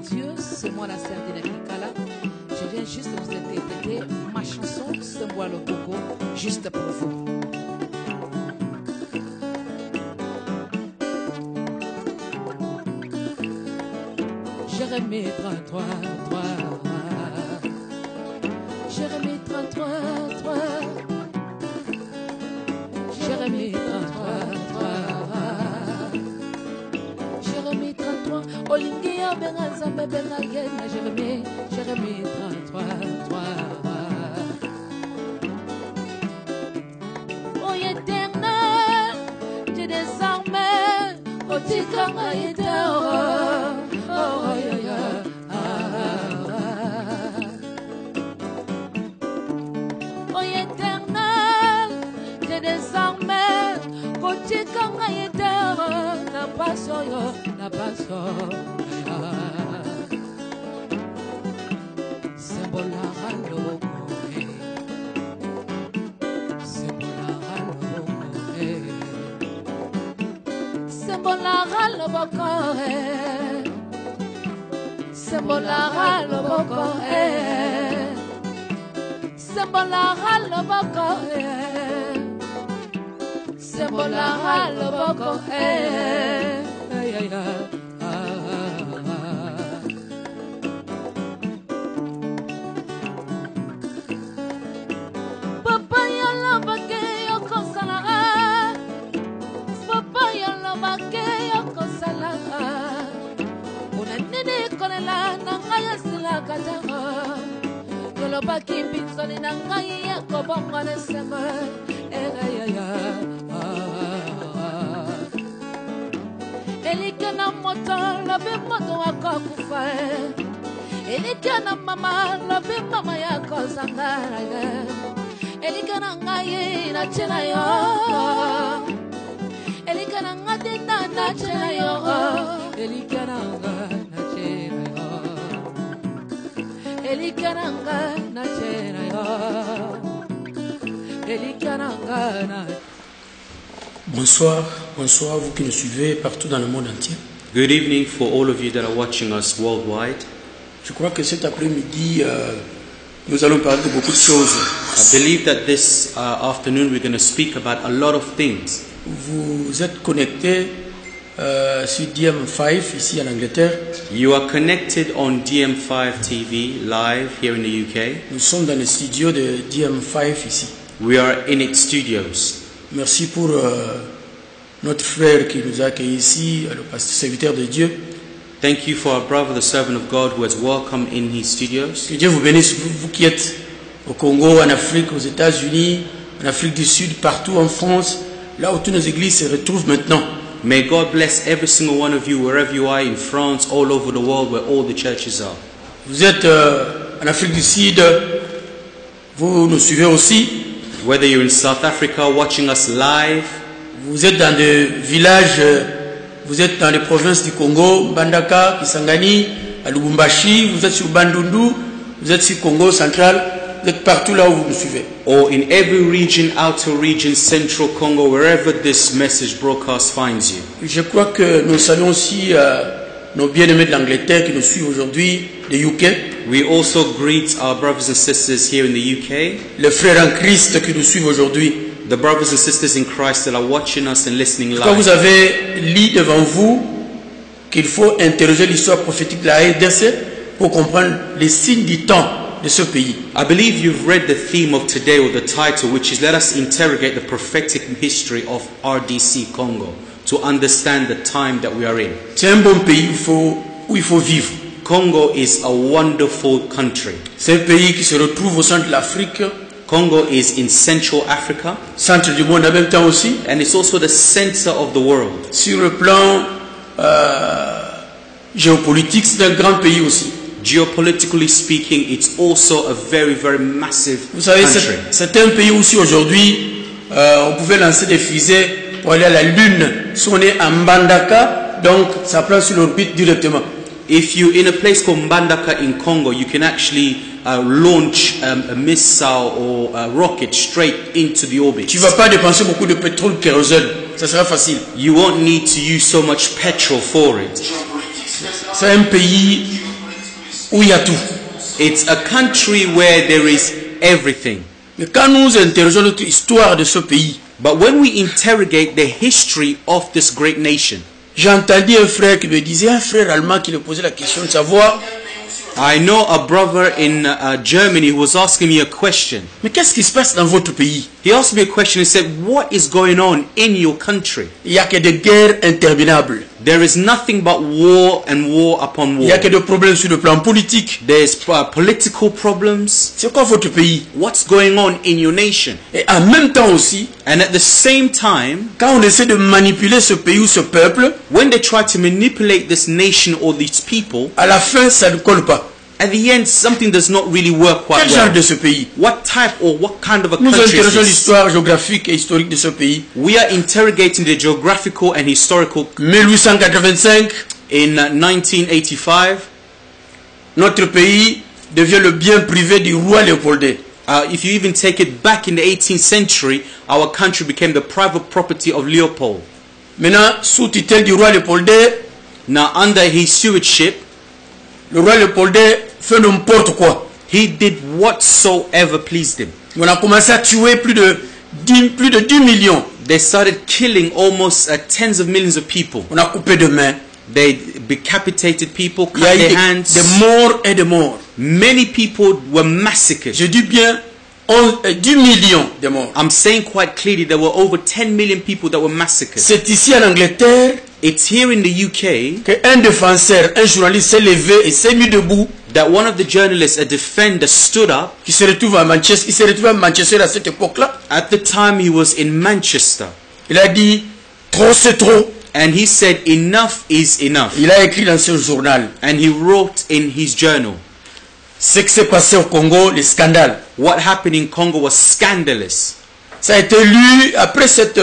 Dieu, c'est moi la sœur de Kala. Je viens juste vous interpréter ma chanson Semboa le Coco, juste pour vous. Jérémie 33, 3. Jérémie 33, 3. Jérémie 33, 3. Jérémie 33. Olingia benga zambe benga yena Jérémie. Jérémie 33, 3. Oh éternel, Dieu des armées, oh tikanga éternel. Oh, yeah, yeah. Oh, éternel, Dieu des armées, côté kanga éternel, n'a pas soyo, n'a pas soyo. C'est bon la ralomoé, c'est bon la ralomoé, c'est bon la ralomoé. Sembolara loboko Sembolara loboko Sembolara loboko Papa yolobake yokosalara Papa yolobake yokosalara Nene kolela nangaya sila katanga Yolo baki binsoni nangaya kobonga nesema Elike na moto lobe moto wako kufa Elike na mama lobe mama yako zangara Elike na ngaye na chena yo Elike na ngade na chena yo Elike na Bonsoir, bonsoir vous qui nous suivez partout dans le monde entier. Good evening for all of you that are watching us worldwide. Je crois que cet après-midi, nous allons parler de beaucoup de choses. I believe that this afternoon we're going to speak about a lot of things. Vous êtes connectés sur DM5 ici en Angleterre. You are connected on DM5 TV live here in the UK. Nous sommes dans le studio de DM5 ici. We are in its studios. Merci pour notre frère qui nous a accueillis ici, le pasteur serviteur de Dieu. Thank you for our brother, the servant of God, who has welcomed in his studios. Que Dieu vous bénisse, vous qui êtes au Congo, en Afrique, aux États-Unis, en Afrique du Sud, partout en France, là où toutes nos églises se retrouvent maintenant. May God bless every single one of you, wherever you are, in France, all over the world, where all the churches are. Vous êtes en Afrique du Sud, vous nous suivez aussi. Whether you're in South Africa watching us live, vous êtes dans des villages, vous êtes dans les provinces du Congo, Mbandaka, Kisangani, à Lubumbashi, vous êtes sur Bandundu, vous êtes sur Congo central, vous êtes partout là où vous nous suivez. Or in every region, outer region, central Congo, wherever this message broadcast finds you. Je crois que nous saluons aussi nos bien-aimés de l'Angleterre qui nous suivent aujourd'hui, de UK. We also greet our brothers and sisters here in the UK. Les frères en Christ qui nous suivent aujourd'hui. The brothers and sisters in Christ that are watching us and listening live. Quand vous avez lu devant vous qu'il faut interroger l'histoire prophétique de la RDC pour comprendre les signes du temps de ce pays. I believe you've read the theme of today, or the title, which is let us interrogate the prophetic history of RDC Congo to understand the time that we are in. C'est un bon pays où il faut vivre. Congo is a wonderful country. C'est un pays qui se retrouve au centre de l'Afrique. Congo is in Central Africa. Centre du monde en même temps aussi. And it's also the center of the world. Sur le plan géopolitique, c'est un grand pays aussi. Geopolitically speaking, it's also a very, very massive Vous savez, country. c'est un pays aussi aujourd'hui, on pouvait lancer des fusées pour aller à la Lune. Si on est à Mbandaka, donc ça prend sur l'orbite directement. If you're in a place called Mbandaka in Congo, you can actually launch a missile or a rocket straight into the orbit. Tu vas pas dépenser beaucoup de pétrole, kérosène, ça sera facile. You won't need to use so much petrol for it. C'est un pays où il y a tout. It's a country where there is everything. Mais quand nous interrogeons notre histoire de ce pays, But when we interrogate the history of this great nation, j'ai entendu un frère qui me disait, un frère allemand qui me posait la question de savoir, I know a brother in Germany who was asking me a question. mais qu'est-ce qui se passe dans votre pays? He asked me a question. He said, what is going on in your country? Il n'y a que des guerres interminables. There is nothing but war and war upon Il n'y a que war. des problèmes sur le plan politique. There's political problems. C'est quoi votre pays? What's going on in your nation? Et en même temps aussi, And at the same time, quand on essaie de manipuler ce pays ou ce peuple, when they try to manipulate this nation or these people, à la fin, ça ne colle pas. at the end, something does not really work quite Quel genre well. de ce pays? What type or what kind of a Nous country is interrogeons this? l'histoire géographique et historique de ce pays. We are interrogating the geographical and historical. 1885, In 1985, notre pays devient le bien privé du roi Léopoldé. if you even take it back in the 18th century, our country became the private property of Leopold. Maintenant, sous tutelle du roi Léopoldé, Now, under his stewardship, le roi Léopoldé fait n'importe quoi. he did whatsoever pleased him. On a commencé à tuer plus de 10 millions. They started killing almost tens of millions of people. On a coupé de mains. They decapitated people, Il y a cut eu their des hands. morts et des morts. Many people were massacred. Je dis bien 10 millions de morts. I'm saying quite clearly there were over 10 million people that were massacred. C'est ici en Angleterre It's here in the UK qu'un défenseur, un journaliste s'est levé et s'est mis debout, that one of the journalists, a defender, stood up. qui se retrouve à Manchester. Il s'est retrouvé à Manchester à cette époque-là. At the time he was in Manchester. Il a dit, trop c'est trop. And he said, enough is enough. Il a écrit dans ce journal. And he wrote in his journal, Ce qui s'est passé au Congo, les scandales. what happened in Congo was scandalous. Ça a été lu après cette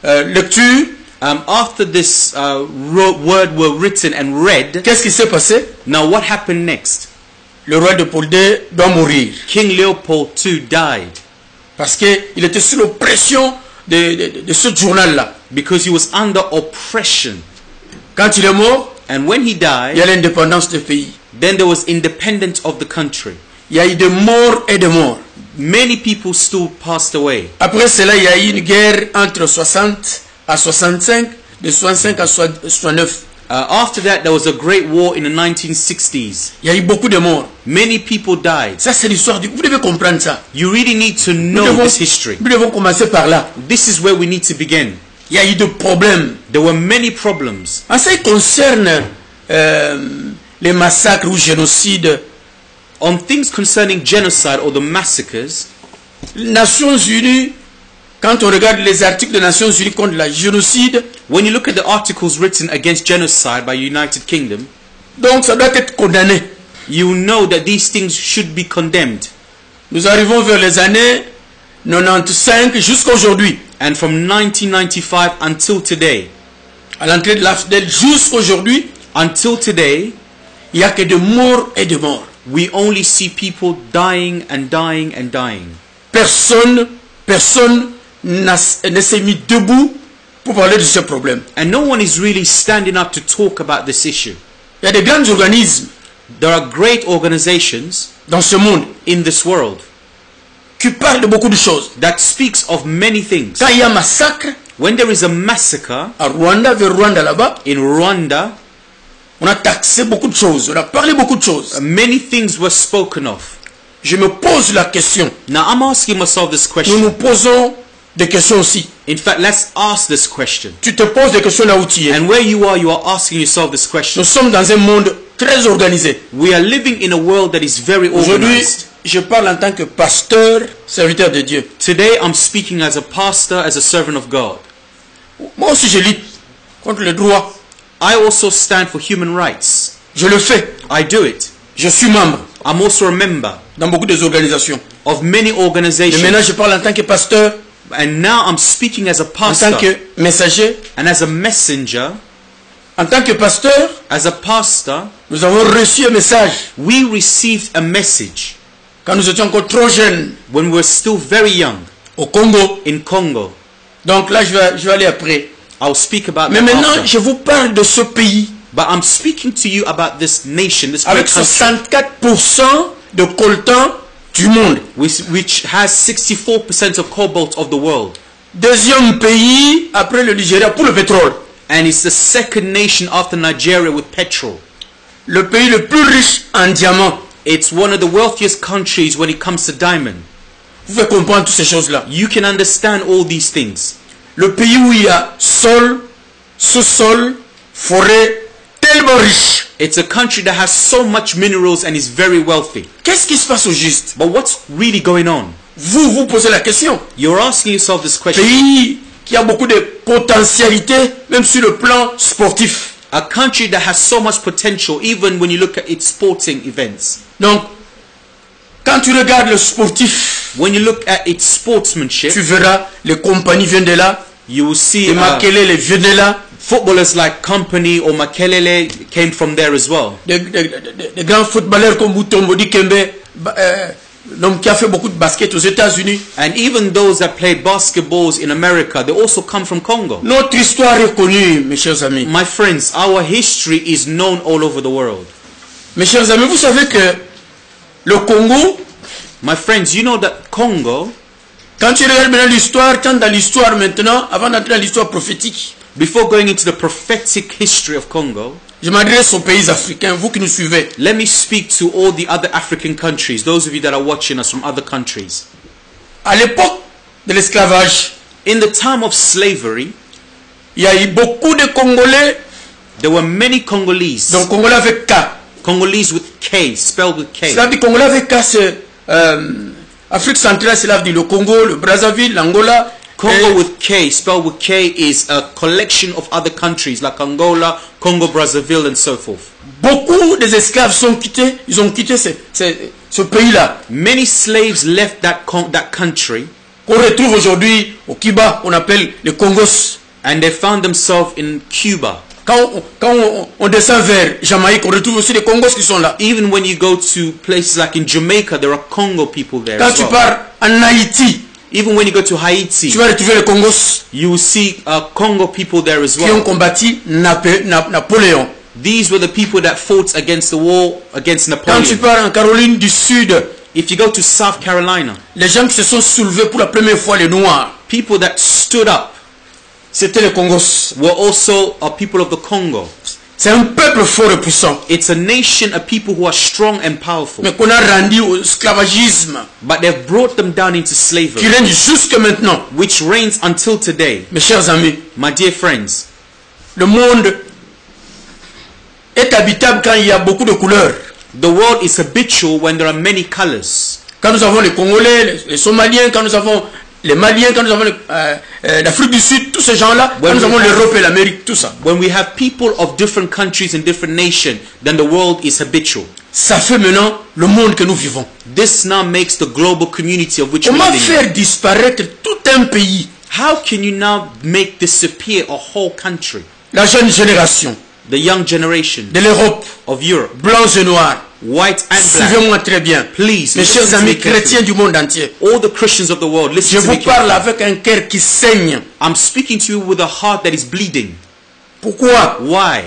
lecture. After this word were written and read, Qu'est-ce qui s'est passé? now what happened next? Le roi de Léopoldé doit mourir. King Leopold II died Parce qu'il était sous l'oppression de ce journal-là. because he was under oppression. Quand il est mort, And when he il y a died, l'indépendance du pays. then there was independence of the country. Il y a eu des morts et des morts. Many people still passed away. Après cela, il y a eu une guerre entre 60 à 65, de 65 à 69. After that, there was a great war in the 1960s. Il y a eu beaucoup de morts. Many people died. Ça, c'est l'histoire du... Vous devez comprendre ça. You really need to Nous know this history. devons commencer par là. This is where we need to begin. Il y a eu des problèmes. There were many problems. En ce qui concerne les massacres ou génocides, On things concerning genocide or the massacres, les Nations Unies, quand on regarde les articles des Nations Unies contre le génocide, when you look at the articles written against genocide by United Kingdom, donc ça doit être condamné. you know that these things should be condemned. Nous arrivons vers les années 95 jusqu'à aujourd'hui. And from 1995 until today, À l'entrée de l'AFDEL jusqu'à aujourd'hui, until today, il n'y a que de morts et de morts. we only see people dying and dying and dying. Personne ne s'est mis debout pour parler de ce problème. And no one is really standing up to talk about this issue. Il y a des grands organismes There are great organizations dans ce monde in this world qui parlent de beaucoup de choses. that speaks of many things. Quand il y a massacre, When there is a massacre à Rwanda, vers Rwanda là-bas, in Rwanda, on a taxé beaucoup de choses, on a parlé beaucoup de choses. many things were spoken of. Je me pose la question. Now I'm asking myself this Nous question. nous posons des questions aussi. In fact, let's ask this question. Tu te poses des questions là où tu es. And where you are asking yourself this question. Nous sommes dans un monde très organisé. We are living in a world that is very Aujourd'hui, organized. je parle en tant que pasteur, serviteur de Dieu. Today I'm speaking as a pastor, as a servant of God. Moi aussi, je lutte contre le droit. I also stand for human rights. Je le fais. I do it. Je suis membre I'm also a member dans beaucoup des organisations. of many Mais maintenant, organizations. je parle en tant que pasteur, And now I'm speaking as a en tant pastor que messager. and as a messenger. En tant que pasteur, As a pastor, nous avons reçu un message we received a message quand nous étions encore trop jeunes when we were still very young au Congo. in Congo. Donc là, je vais aller après. I'll speak about Mais that maintenant, after. je vous parle de ce pays But I'm speaking to you about this nation, this great avec country, 64% de coltan du monde. which has 64% of cobalt of the world. Deuxième pays après le Nigeria pour le pétrole. And it's the second nation after Nigeria with petrol. Le pays le plus riche en diamants. It's one of the wealthiest countries when it comes to diamond. Vous pouvez comprendre toutes ces choses-là. You can understand all these things. Le pays où il y a sol, sous-sol, forêt, tellement riche. It's a country that has so much minerals and is very wealthy. Qu'est-ce qui se passe au juste? But what's really going on? Vous vous posez la question. You're asking yourself this question. Pays qui a beaucoup de potentialité, même sur le plan sportif. A country that has so much potential even when you look at its sporting events. Donc, quand tu regardes le sportif, When you look at its sportsmanship, tu verras les compagnies viennent de là, you will see les Makelele les viennent de là, footballers like Company or Makelele came from there as well. des grands footballeurs comme Mutombo Dikembe, l'homme qui a fait beaucoup de basket aux États-Unis. And even those that played basketballs in America, they also come from Congo. Notre histoire est connue, mes chers amis. My friends, our history is known all over the world. Mes chers amis, vous savez que le Congo, My friends, you know that Congo, quand tu regardes maintenant l'histoire, quand dans l'histoire maintenant, avant d'entrer dans l'histoire prophétique, before going into the prophetic history of Congo, je m'adresse aux pays africains, vous qui nous suivez. let me speak to all the other African countries, those of you that are watching us from other countries. À l'époque de l'esclavage, In the time of slavery, il y a eu beaucoup de Congolais, there were many Congolese. donc Congolais avec K. Congolese with K, spelled with K. Cela dit Congolais avec K, c'est Afrique centrale, cela dit le Congo, le Brazzaville, l'Angola. Congo with K, spelled with K, is a collection of other countries like Angola, Congo, Brazzaville, and so forth. Beaucoup des esclaves sont quittés, ils ont quitté ce pays-là. Many slaves left that country, Qu'on retrouve aujourd'hui au Kiba, on appelle les Congos. and they found themselves in Cuba. Quand on descend vers Jamaïque, on retrouve aussi les Congos qui sont là. Even when you go to places like in Jamaica, there are Congo people there Quand as tu well. pars en Haïti, Even when you go to Haiti, tu vas retrouver les Congos you will see Congo people there as qui ont well. combattu Napoléon. These were the people that fought against the war against Quand tu Napoleon. pars en Caroline du Sud, If you go to South Carolina, les gens qui se sont soulevés pour la première fois, les Noirs, people that stood up c'était les Congos. were also people of the Congo. C'est un peuple fort et puissant, It's a nation of people who are strong and powerful, mais qu'on a rendu au esclavagisme, but they've brought them down into qui slavery, règne jusque maintenant. which reigns until today. Mes chers amis, My dear friends, le monde est habitable quand il y a beaucoup de couleurs. the world is habitual when there are many colors. Quand nous avons les Congolais, les Somaliens, quand nous avons les Maliens, quand nous avons l'Afrique du Sud, tous ces gens-là, quand nous avons l'Europe et l'Amérique, tout ça. When we have people of different countries and different nations, then the world is habitual. Ça fait maintenant le monde que nous vivons. This now makes the global community of which we Comment live in. faire disparaître tout un pays? How can you now make disappear a whole country? La jeune génération The young generation de l'Europe, of Europe, blancs et noirs, white and black. suivez-moi très bien. Please, Mes listen chers to me amis carefully. chrétiens du monde entier, All the Christians of the world, je listen to vous me parle carefully. avec un cœur qui saigne. I'm speaking to you with a heart that is bleeding. Pourquoi Why?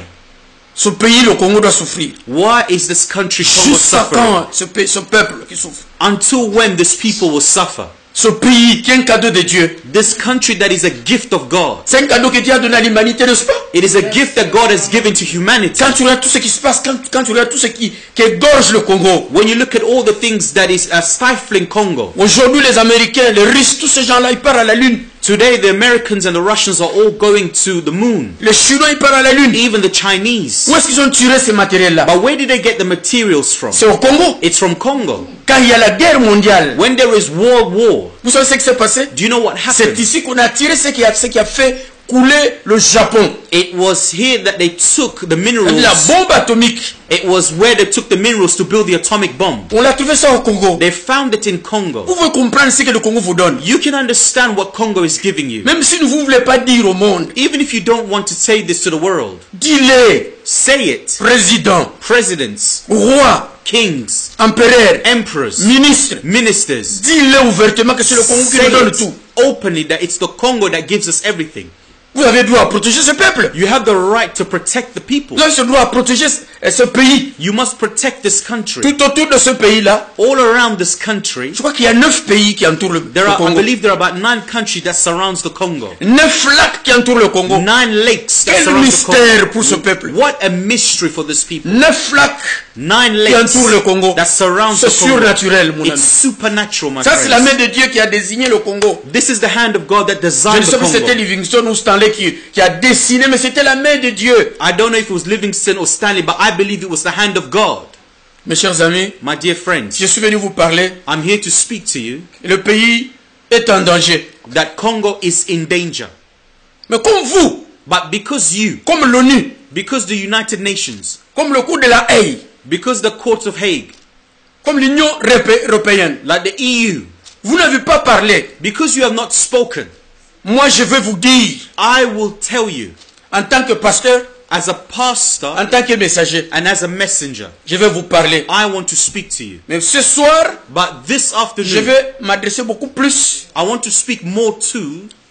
ce pays, le Congo, doit souffrir? Why is this country Congo Jusqu'à suffering? quand ce peuple qui souffre? Until when this people will suffer? Ce pays qui est un cadeau de Dieu. This country that is a gift of God. C'est un cadeau que Dieu a donné à l'humanité, n'est-ce pas? It is a gift that God has given to humanity. Quand tu regardes tout ce qui se passe, quand tu regardes tout ce qui égorge le Congo. When you look at all the things that is stifling Congo. Aujourd'hui, les Américains, les Russes, tous ces gens-là, ils partent à la Lune. Today the Americans and the Russians are all going to the moon. Les Chinois, ils partent à la Lune. Even the Chinese. Où est-ce qu'ils ont tiré ces matériels-là? But where did they get the materials from? C'est au Congo. It's from Congo. Quand il y a la guerre mondiale, When there is world war, vous savez ce qui s'est passé? do you know what C'est happened? ici qu'on a tiré ce qui a fait couler le Japon. It was here that they took the La minerals. bombe atomique, It was where they took the minerals to build the atomic bomb. on l'a trouvé ça au Congo. They found it in Congo. Vous pouvez comprendre ce que le Congo vous donne. You can understand what Congo is giving you. Même si vous ne voulez pas dire au monde, Even if you don't want to say this to the world, dis-le, say it. président, Presidents, roi, kings, empereur, emperors, ministre, ministers, dis-le ouvertement que c'est le Congo qui nous say donne it tout. openly that it's the Congo that gives us everything. Vous avez droit à protéger ce peuple. You have the right to protect the people. Vous avez ce droit à protéger ce pays. You must protect this country. Tout autour de ce pays-là, All around this country, je crois qu'il y a 9 pays qui entourent le I Congo. believe there are about 9 countries that surrounds the Congo. 9 lacs qui entourent le Congo. 9 lakes that Quel surround the mystère Congo. pour ce peuple. What a mystery for this people. 9 lacs 9 qui lakes entourent le Congo. that surround C'est the Congo. surnaturel, mon ami. It's supernatural, my Ça, c'est la friends. main de Dieu qui a désigné le Congo. This is the hand of God that Je designed ne sais the pas si c'était Congo. Livingston ou Stanley qui a dessiné, mais c'était la main de Dieu. I don't know if it was Livingston or Stanley, but I believe it was the hand of God. Mes chers amis, My dear friends, je suis venu vous parler. I'm here to speak to you Le pays est en danger. that Congo is in danger. Mais comme vous, But because you, comme l'ONU, because the United Nations, comme le cours de la Haye, because the Court of Hague, comme l'Union européenne, like the EU, vous n'avez pas parlé. because you have not spoken, Moi, je vais vous dire, I will tell you, en tant que pasteur, as a pastor en tant que messager, and as a messenger, je vais vous parler. I want to speak to you. Mais ce soir, But this je afternoon, vais m'adresser beaucoup plus I want to speak more to,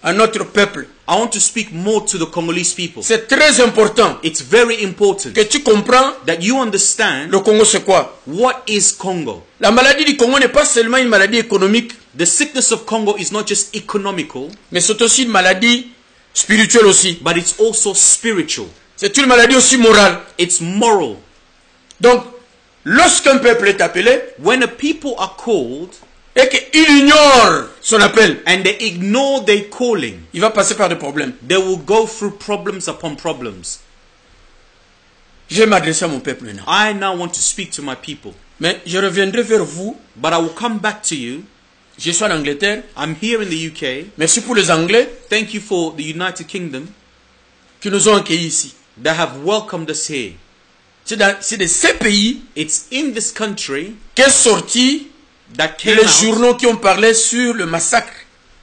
à notre peuple. I want to speak more to the Congolese people. C'est très important It's very important que tu comprends that you understand le Congo c'est quoi. what is Congo. La maladie du Congo n'est pas seulement une maladie économique, The sickness of Congo is not just economical, mais c'est aussi une maladie spirituelle aussi. but it's also spiritual. C'est une maladie aussi morale. It's moral. Donc, lorsqu'un peuple est appelé When a people are called et qu'il ignore son appel, and they ignore their calling, il va passer par des problèmes. they will go through problems upon problems. Je vais m'adresser à mon peuple maintenant. I now want to speak to my people, Mais je reviendrai vers vous. but I will come back to you. Je suis en Angleterre. I'm here in the UK. Merci pour les Anglais Thank you for the United Kingdom qui nous ont accueillis ici. that have welcomed us here. C'est de ces pays It's in this country qu'est sorti that came les out. journaux qui ont parlé sur le massacre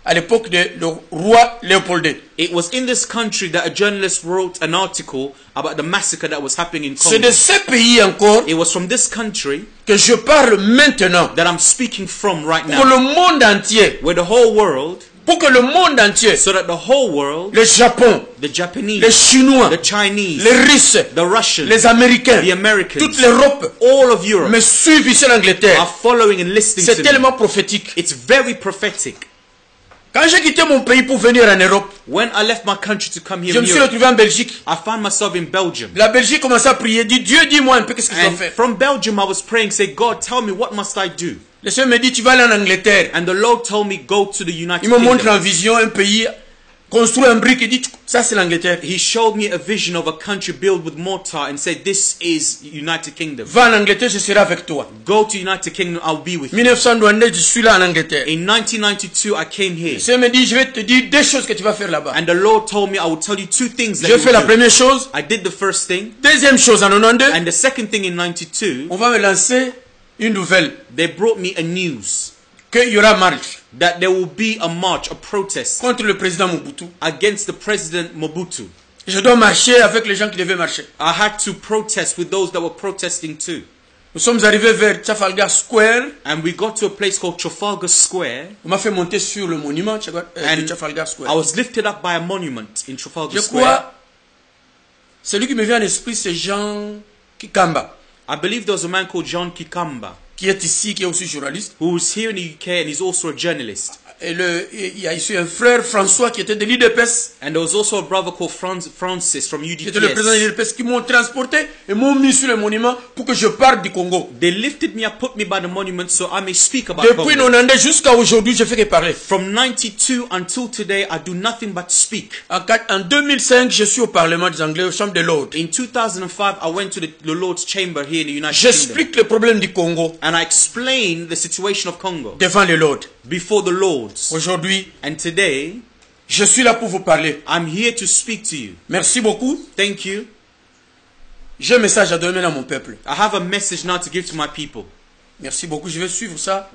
à l'époque de le roi Léopold II. It was in this country that a journalist wrote an article about the massacre that was happening in C'est de Congo. ces pays encore It was from this country que je parle maintenant. that I'm speaking from right Pour now. le monde entier. Where the whole world, Pour que le monde entier, so that the whole world, le Japon, the les Japanese, Chinois, the Chinese, les Russes, the Russians, les Américains, the Americans, toute l'Europe all of Europe me suivent ici en Angleterre. are following and listening C'est to me. tellement prophétique. It's very prophetic. Quand j'ai quitté mon pays pour venir en Europe, When I left my country to come here je in me suis Europe, retrouvé en Belgique. I found myself in Belgium. La Belgique commençait à prier, dit Dieu, dis-moi un peu qu'est-ce qu'ils ont And fait. from Belgium, I was praying, say, God, tell me, what must I do? Le Seigneur me dit, tu vas aller en Angleterre. And the Lord told me, go to the United Il me montre Kingdom. en vision un pays construit en briques et dit, ça c'est l'Angleterre. He showed me a vision of a country built with mortar and said, this is United Kingdom. Va en Angleterre, je serai avec toi. Go to United Kingdom, I'll be with you. 1992, je suis là en Angleterre. In 1992, I came here. Le Seigneur me dit, je vais te dire deux choses que tu vas faire là-bas. And the Lord told me, I will tell you two things that J'ai you fait la will do. première chose. I did the first thing. Deuxième chose, en 92, And the second thing in 92, on va me lancer une nouvelle. they brought me a news Qu'il y aura marche that there will be a march, a protest contre le président Mobutu. against the President Mobutu. Je dois marcher avec les gens qui devaient marcher. I had to protest with those that were protesting too. Nous sommes arrivés vers Trafalgar Square. And we got to a place called Trafalgar Square. On m'a fait monter sur le monument de And Trafalgar I Square. was lifted up by a monument in Trafalgar Je Square. crois, celui qui me vient à l'esprit, c'est Jean Kikamba, I believe there was a man called John Kikamba qui est ici, qui est aussi journaliste. who was here in the UK and he's also a journalist. Et il y a ici un frère, François, qui était de l'IDPS, And there was also a brother called Francis from qui était le président de UDPS. l'IDPS, qui m'ont transporté et m'ont mis sur le monument pour que je parle du Congo. They lifted me up, put me by the monument so I may speak about Depuis Congo. 90 jusqu'à aujourd'hui, je fais que parler. From 92 until today, I do nothing but speak. En 2005, je suis au Parlement des Anglais, au Chambre des Lords. In 2005, I went to the Lord's Chamber here in the United Kingdom. J'explique le problème du Congo And I explained the situation of Congo devant les Lords. before the Lords. Aujourd'hui, And today, je suis là pour vous parler. I'm here to speak to you. Merci beaucoup. Thank you. J'ai un message à donner à mon peuple. I have a message now to give to my people. Merci beaucoup. Je vais suivre ça.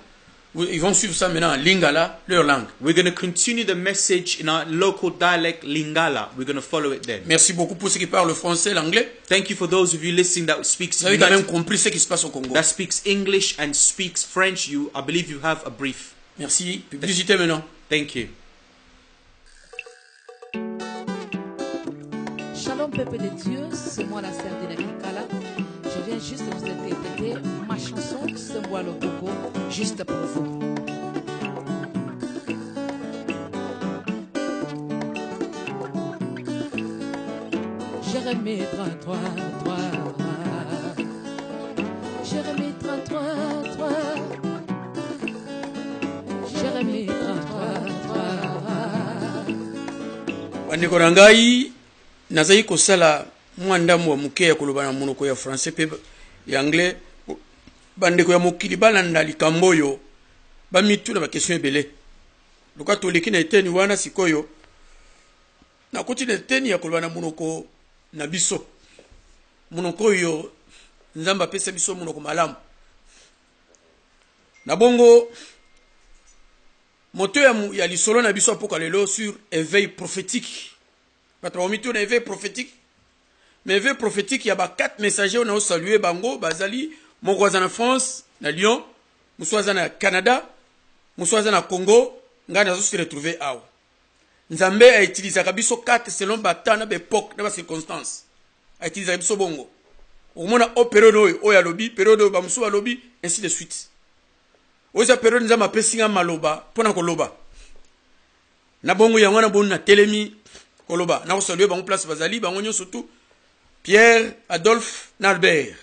Ils vont suivre ça maintenant en Lingala, leur langue. We're going to continue the message in our local dialect, Lingala. We're going to follow it then. Merci beaucoup pour ceux qui parlent le français, l'anglais. Thank you for those of you listening that speaks Vous avez quand même compris ce qui se passe au Congo. that speaks English and speaks French. I believe you have a brief. Merci. Publicité maintenant. Thank you. Shalom peuple de Dieu, c'est moi la sœur de Kala. Je viens juste vous interpréter ma chanson Semboa le Congo, juste pour vous. Jérémie 33, 3. Jérémie 33, 3. Jérémie 33, 3. Bandeko na ngai nazali kosala mwandamu wa muke ya koloba na monoko ya français pe ya anglais. Bandeko ya mokili balanda likambo oyo bamituna ba question ebele. Luka toleki na eteni wana sikoyo na koti na eteni ya koloba na monoko na biso. Monoko oyo nzamba pesa biso monoko malamu. Na bongo moto ya lisolo na biso apoka lelo sur éveil prophétique. Patromito na éveil prophétique. Mais éveil prophétique, il y a 4 messagers on a salué bango, bazali, mokwaza na France, na Lyon, muswaza na Canada, muswaza na Congo, ngana zo se retrouver awa. Nzambe a utilisé biso 4 selon batana be époque na ba circonstances. A utilisé biso bongo. Au mona o période oyo lobi, période ba musu lobi, ainsi de suite. Oza période nzamba pesinga maloba pona koloba. Na bongo ya wana bonu na telemi koloba. Na ko saluer bango place bazali, bango nyo surtout Pierre, Adolphe, Nalbert.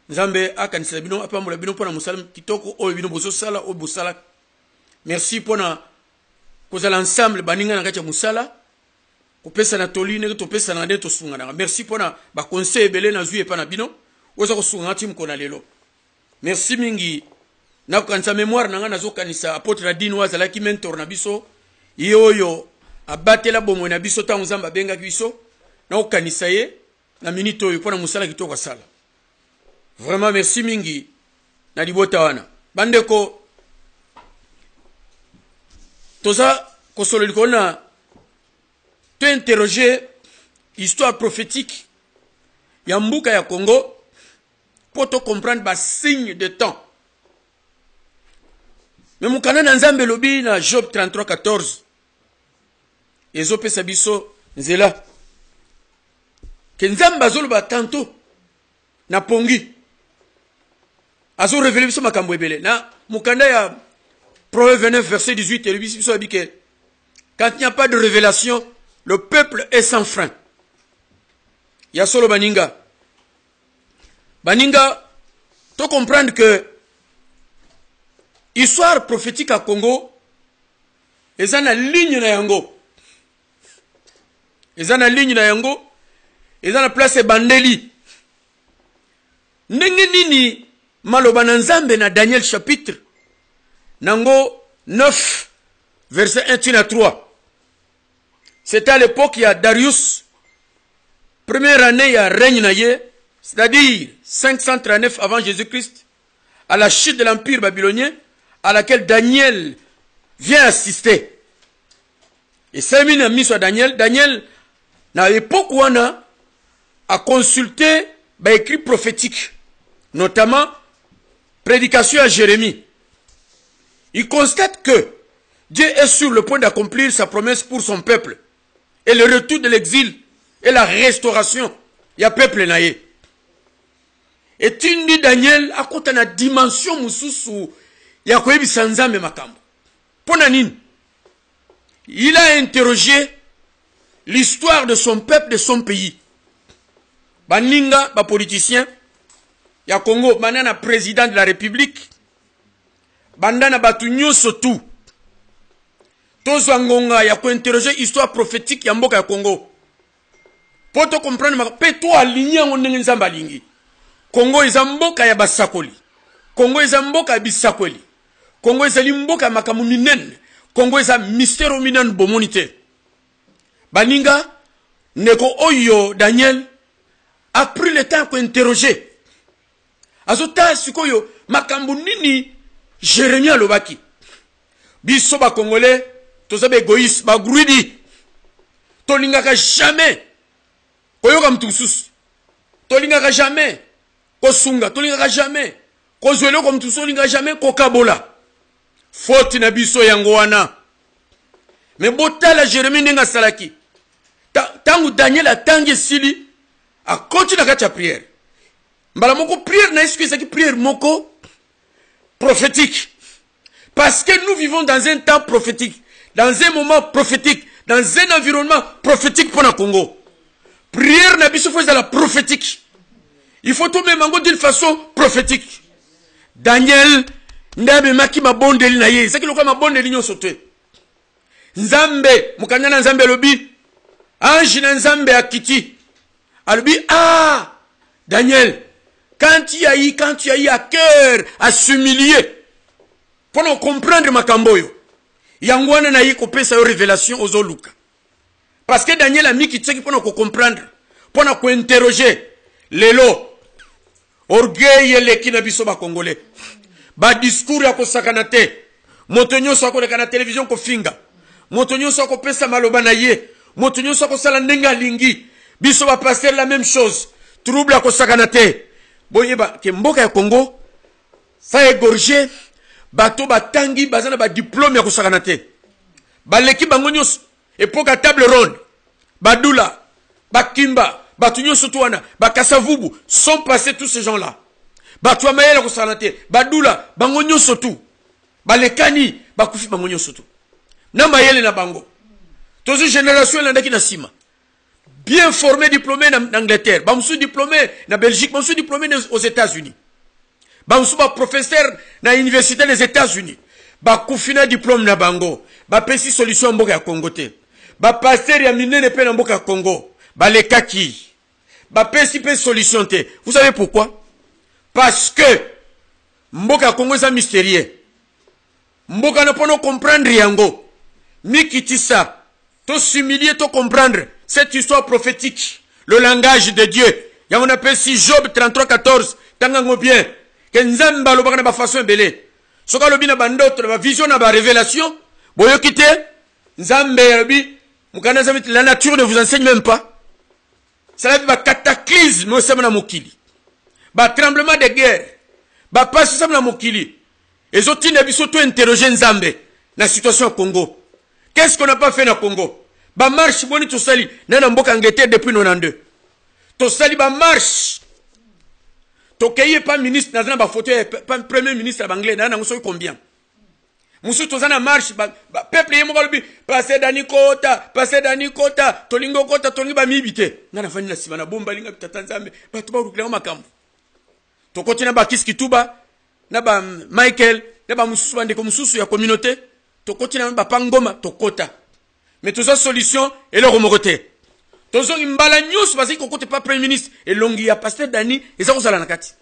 Nzambe akanisa bino apambola bino pona musala kitoko oyo bino bozo sala o bosala. Merci pona kozala ensemble baninga na kati musala. Kopesa na toline to pesa na ndeto sunga na. Merci pona ba conseil ebele na zui epa na bino. Oza ko sunga tim kona lelo. Merci mingi. Na kanisa mémoire na nga nazo kanisa apôtre Radine wazala ki mentor na biso. Yoyo abatela bomo na biso ta nzamba benga biso. Na okanisa ye na minute oyo pona musala kitoko sala. Vraiment merci mingi na libota wana. Bandeko toza kosolo likona te interroger histoire prophétique ya mbuka ya Congo pour te comprendre ba signe de temps. Mais mukana na nzambe lobi na Job 33:14 ezo pesa biso nzela que nzamba zoloba tantôt na pongi azo révéler biso makambo ebele na mukanda ya Proverbe 29 verset 18 et biso abike quand il n'y a pas de révélation le peuple est sans frein. Ya solo baninga to comprendre que histoire prophétique à Congo ezana ligne na yango ezana place bandeli ndenge nini maloba na nzambe na Daniel chapitre nango 9 verset 1 à 3. C'était à l'époque il y a Darius, première année il y a règne naye, c'est-à-dire 539 avant Jésus-Christ, à la chute de l'empire babylonien à laquelle Daniel vient assister. Et c'est mis sur Daniel na l'époque où on a consulté les écrits prophétiques, notamment prédication à Jérémie. Il constate que Dieu est sur le point d'accomplir sa promesse pour son peuple et le retour de l'exil et la restauration. Il y a peuple naïe. Et tu dis Daniel à côté de la dimension mususu ya koyebi sanzambe makambo. Pona nini? Il a interrogé l'histoire de son peuple, de son pays. Baninga, ba politicien, ya Congo, banana président de la République, bandana batu nyoso tout. Tozo ngonga ya ko interroger histoire prophétique ya mboka ya Congo. Pour te comprendre, pe to aligné ngondenge nzamba lingi. Congo eza mboka ya basakoli. Congo eza mboka ya bisakweli. Congo eza mboka makamu minene. Congo eza mystère minene bomonite. Baninga neko oyo Daniel a pris le temps pour interroger. Azota sikoyo makambu nini Jérémie alobaki. Biso ba Congolais tozabe égoïste ba greedy. Tolingaka jamais koyoka mtususu. Tolingaka jamais kosunga, tolingaka jamais kozwelo ko mtususu, tolingaka jamais kokabola. Faute na biso yango wana. Mais botala Jérémie ndenga salaki. tangu Daniel atangi sili a continue kati ya prière. Mbala moko prière na excuse qui prière moko prophétique. Parce que nous vivons dans un temps prophétique, dans un moment prophétique, dans un environnement prophétique pour le Congo. Prière na biso faut la prophétique. Il faut tout même d'une façon prophétique. Daniel ndabe maki mabondeli na ye, c'est que le quoi mabondeli nyo sauté. Nzambe mukanyana nzambe lobi ange na nzambe akiti. Alobi ah Daniel, quand tu as eu à cœur à s'humilier pour nous comprendre makamboyo, yangwana na yiko pesa yo révélation aux oluka. Parce que Daniel a mis kitiki pour nous comprendre, pour nous interroger lelo orgueil leki na biso ba congolais. Ba discours ya ko sakanate, motonyo so ko na télévision ko finga. Motonyo so ko pesa maloba na ye, motonyo so ko sala ndenga lingi. Biso ba passer la même chose. Trouble à ko sakanate. Boyeba ke mboka ya Congo sa égorgé bato batangi bazana ba diplôme ya kosakana te baleki bango nyonso epoka table ronde badula bakimba bato nyonso to wana bakasavubu sont passés tous ces gens là bato ya mayele kosakana te badula bango nyonso tu balekani bakufi bango nyonso tu na mayele na bango tozo génération elandaki na sima bien formé, diplômé en Angleterre, bamsou diplômé en Belgique, bamsou diplômé aux États-Unis, bamsou professeur na université des États-Unis, ba koufina diplôme na bango, ba pesi solution mboka ya Congo te, ba pasteur ya minene pe na mboka ya Congo, ba lekaki, ba pesi pe solution te. Vous savez pourquoi? Parce que mboka ya Congo est mystérieux. Mboka na pono comprendre yango, mikitisa, to s'humilier, to comprendre cette histoire prophétique, le langage de Dieu. Il y a on appelle si Job 33-14, tangango bien, que nzamba lo bakana ba façon belé. Soka lo bina bandoto ba vision na ba révélation, boyo kité, nzambe lobi, mukana zamit la nature ne vous enseigne même pas. Ça va cataclysme au semna mokili. Ba tremblement de guerre. Ba passe semna mokili. Et zoti na biso to interroger nzambe la situation au Congo. Qu'est-ce qu'on n'a pas fait dans le Congo? Ba marche boni to sali na mboka Angleterre depuis 92. To sali ba marche. To keye pas ministre na ba photo pas premier ministre anglais na ngoso combien. Musu to zana marche ba peuple yemo kalobi passer dani kota tolingo kota tolingi ba mibite. Na fani na sima na bomba linga bitata nzambe ba to ba ruklela makambo. To kotina ba kiskituba na ba Michael na ba mususu bande ko mususu ya communauté to kotina ba pangoma to kota. Mais toute solution et le remogoté. Tozo imbala news parce que côté pas premier ministre et longi ya pasteur Dani et ça kozala nakati.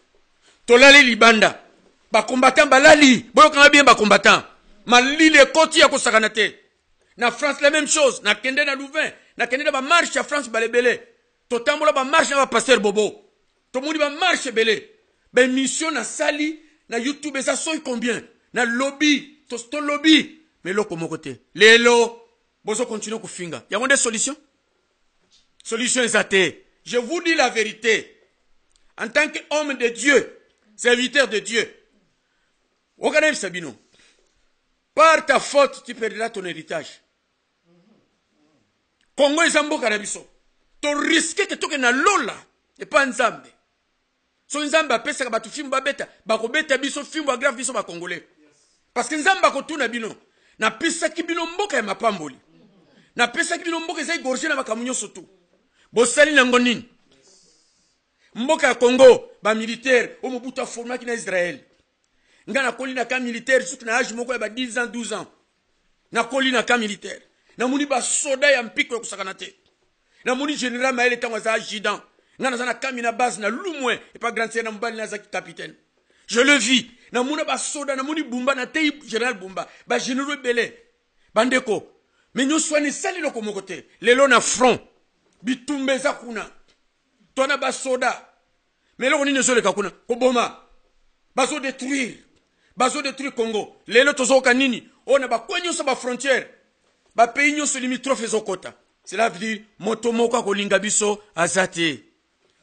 Tolali libanda. Ba combattant balali, boyo kanga bien ba combattant. Mali le koti ya kosakana te. Na France la même chose, na kende na Louvain, na kende ba marche ya France balebele. To tambola ba marche na ba pasteur Bobo. To mudi ba marche belé. Ba mission na sali na YouTube ça soy combien? Na lobby, to lobby. Mais lo komokote. Lelo Bozo continue à finga. Il y a des solutions? Solution exacte. Je vous dis la vérité. En tant qu'homme de Dieu, serviteur de Dieu, regardez Sabino. Par ta faute, tu perdras ton héritage. Congo et Zambo Karabiso. Tu risques que tu na lola et pas nzambe. So nzambe a pesa ka batu fimba beta, ba ko beta biso fimba grave biso ba congolais. Parce que nzamba ko tuna bino. Na pesa ki bino mboka ya mapamboli. Na pesa ki bino mboka ezai gorge na bakamunyo sotu. Bosali nango nini? Mboka ya Congo, ba militaire, o Mobutu formaki na Israël. Nga na koli na ka militaire, surtout na âge moko ya ba 10 ans, 12 ans. Na koli na ka militaire. Na muni ba soda ya mpiko ya kusakana te. Na muni général Maël tango za adjudant. Nga na zana kami na base na lumwe et pas grand seigneur na mbali na zaki capitaine. Je le vis. Na muna ba soda na muni Bumba na tei général Bumba. Ba généraux belé. Bandeko. Mais nous soignons sali loko mokote. Lelo na front. Bitumbe za kuna. Tona ba soda. Mais lelo nini zole kakuna. Koboma. Bazo détruire. Bazo détruire Congo. Lelo tozo kanini. On a ba kwenyo sa ba frontière. Ba pays nyoso limitrophe zokota. Cela veut dire motomoko kolinga biso azate.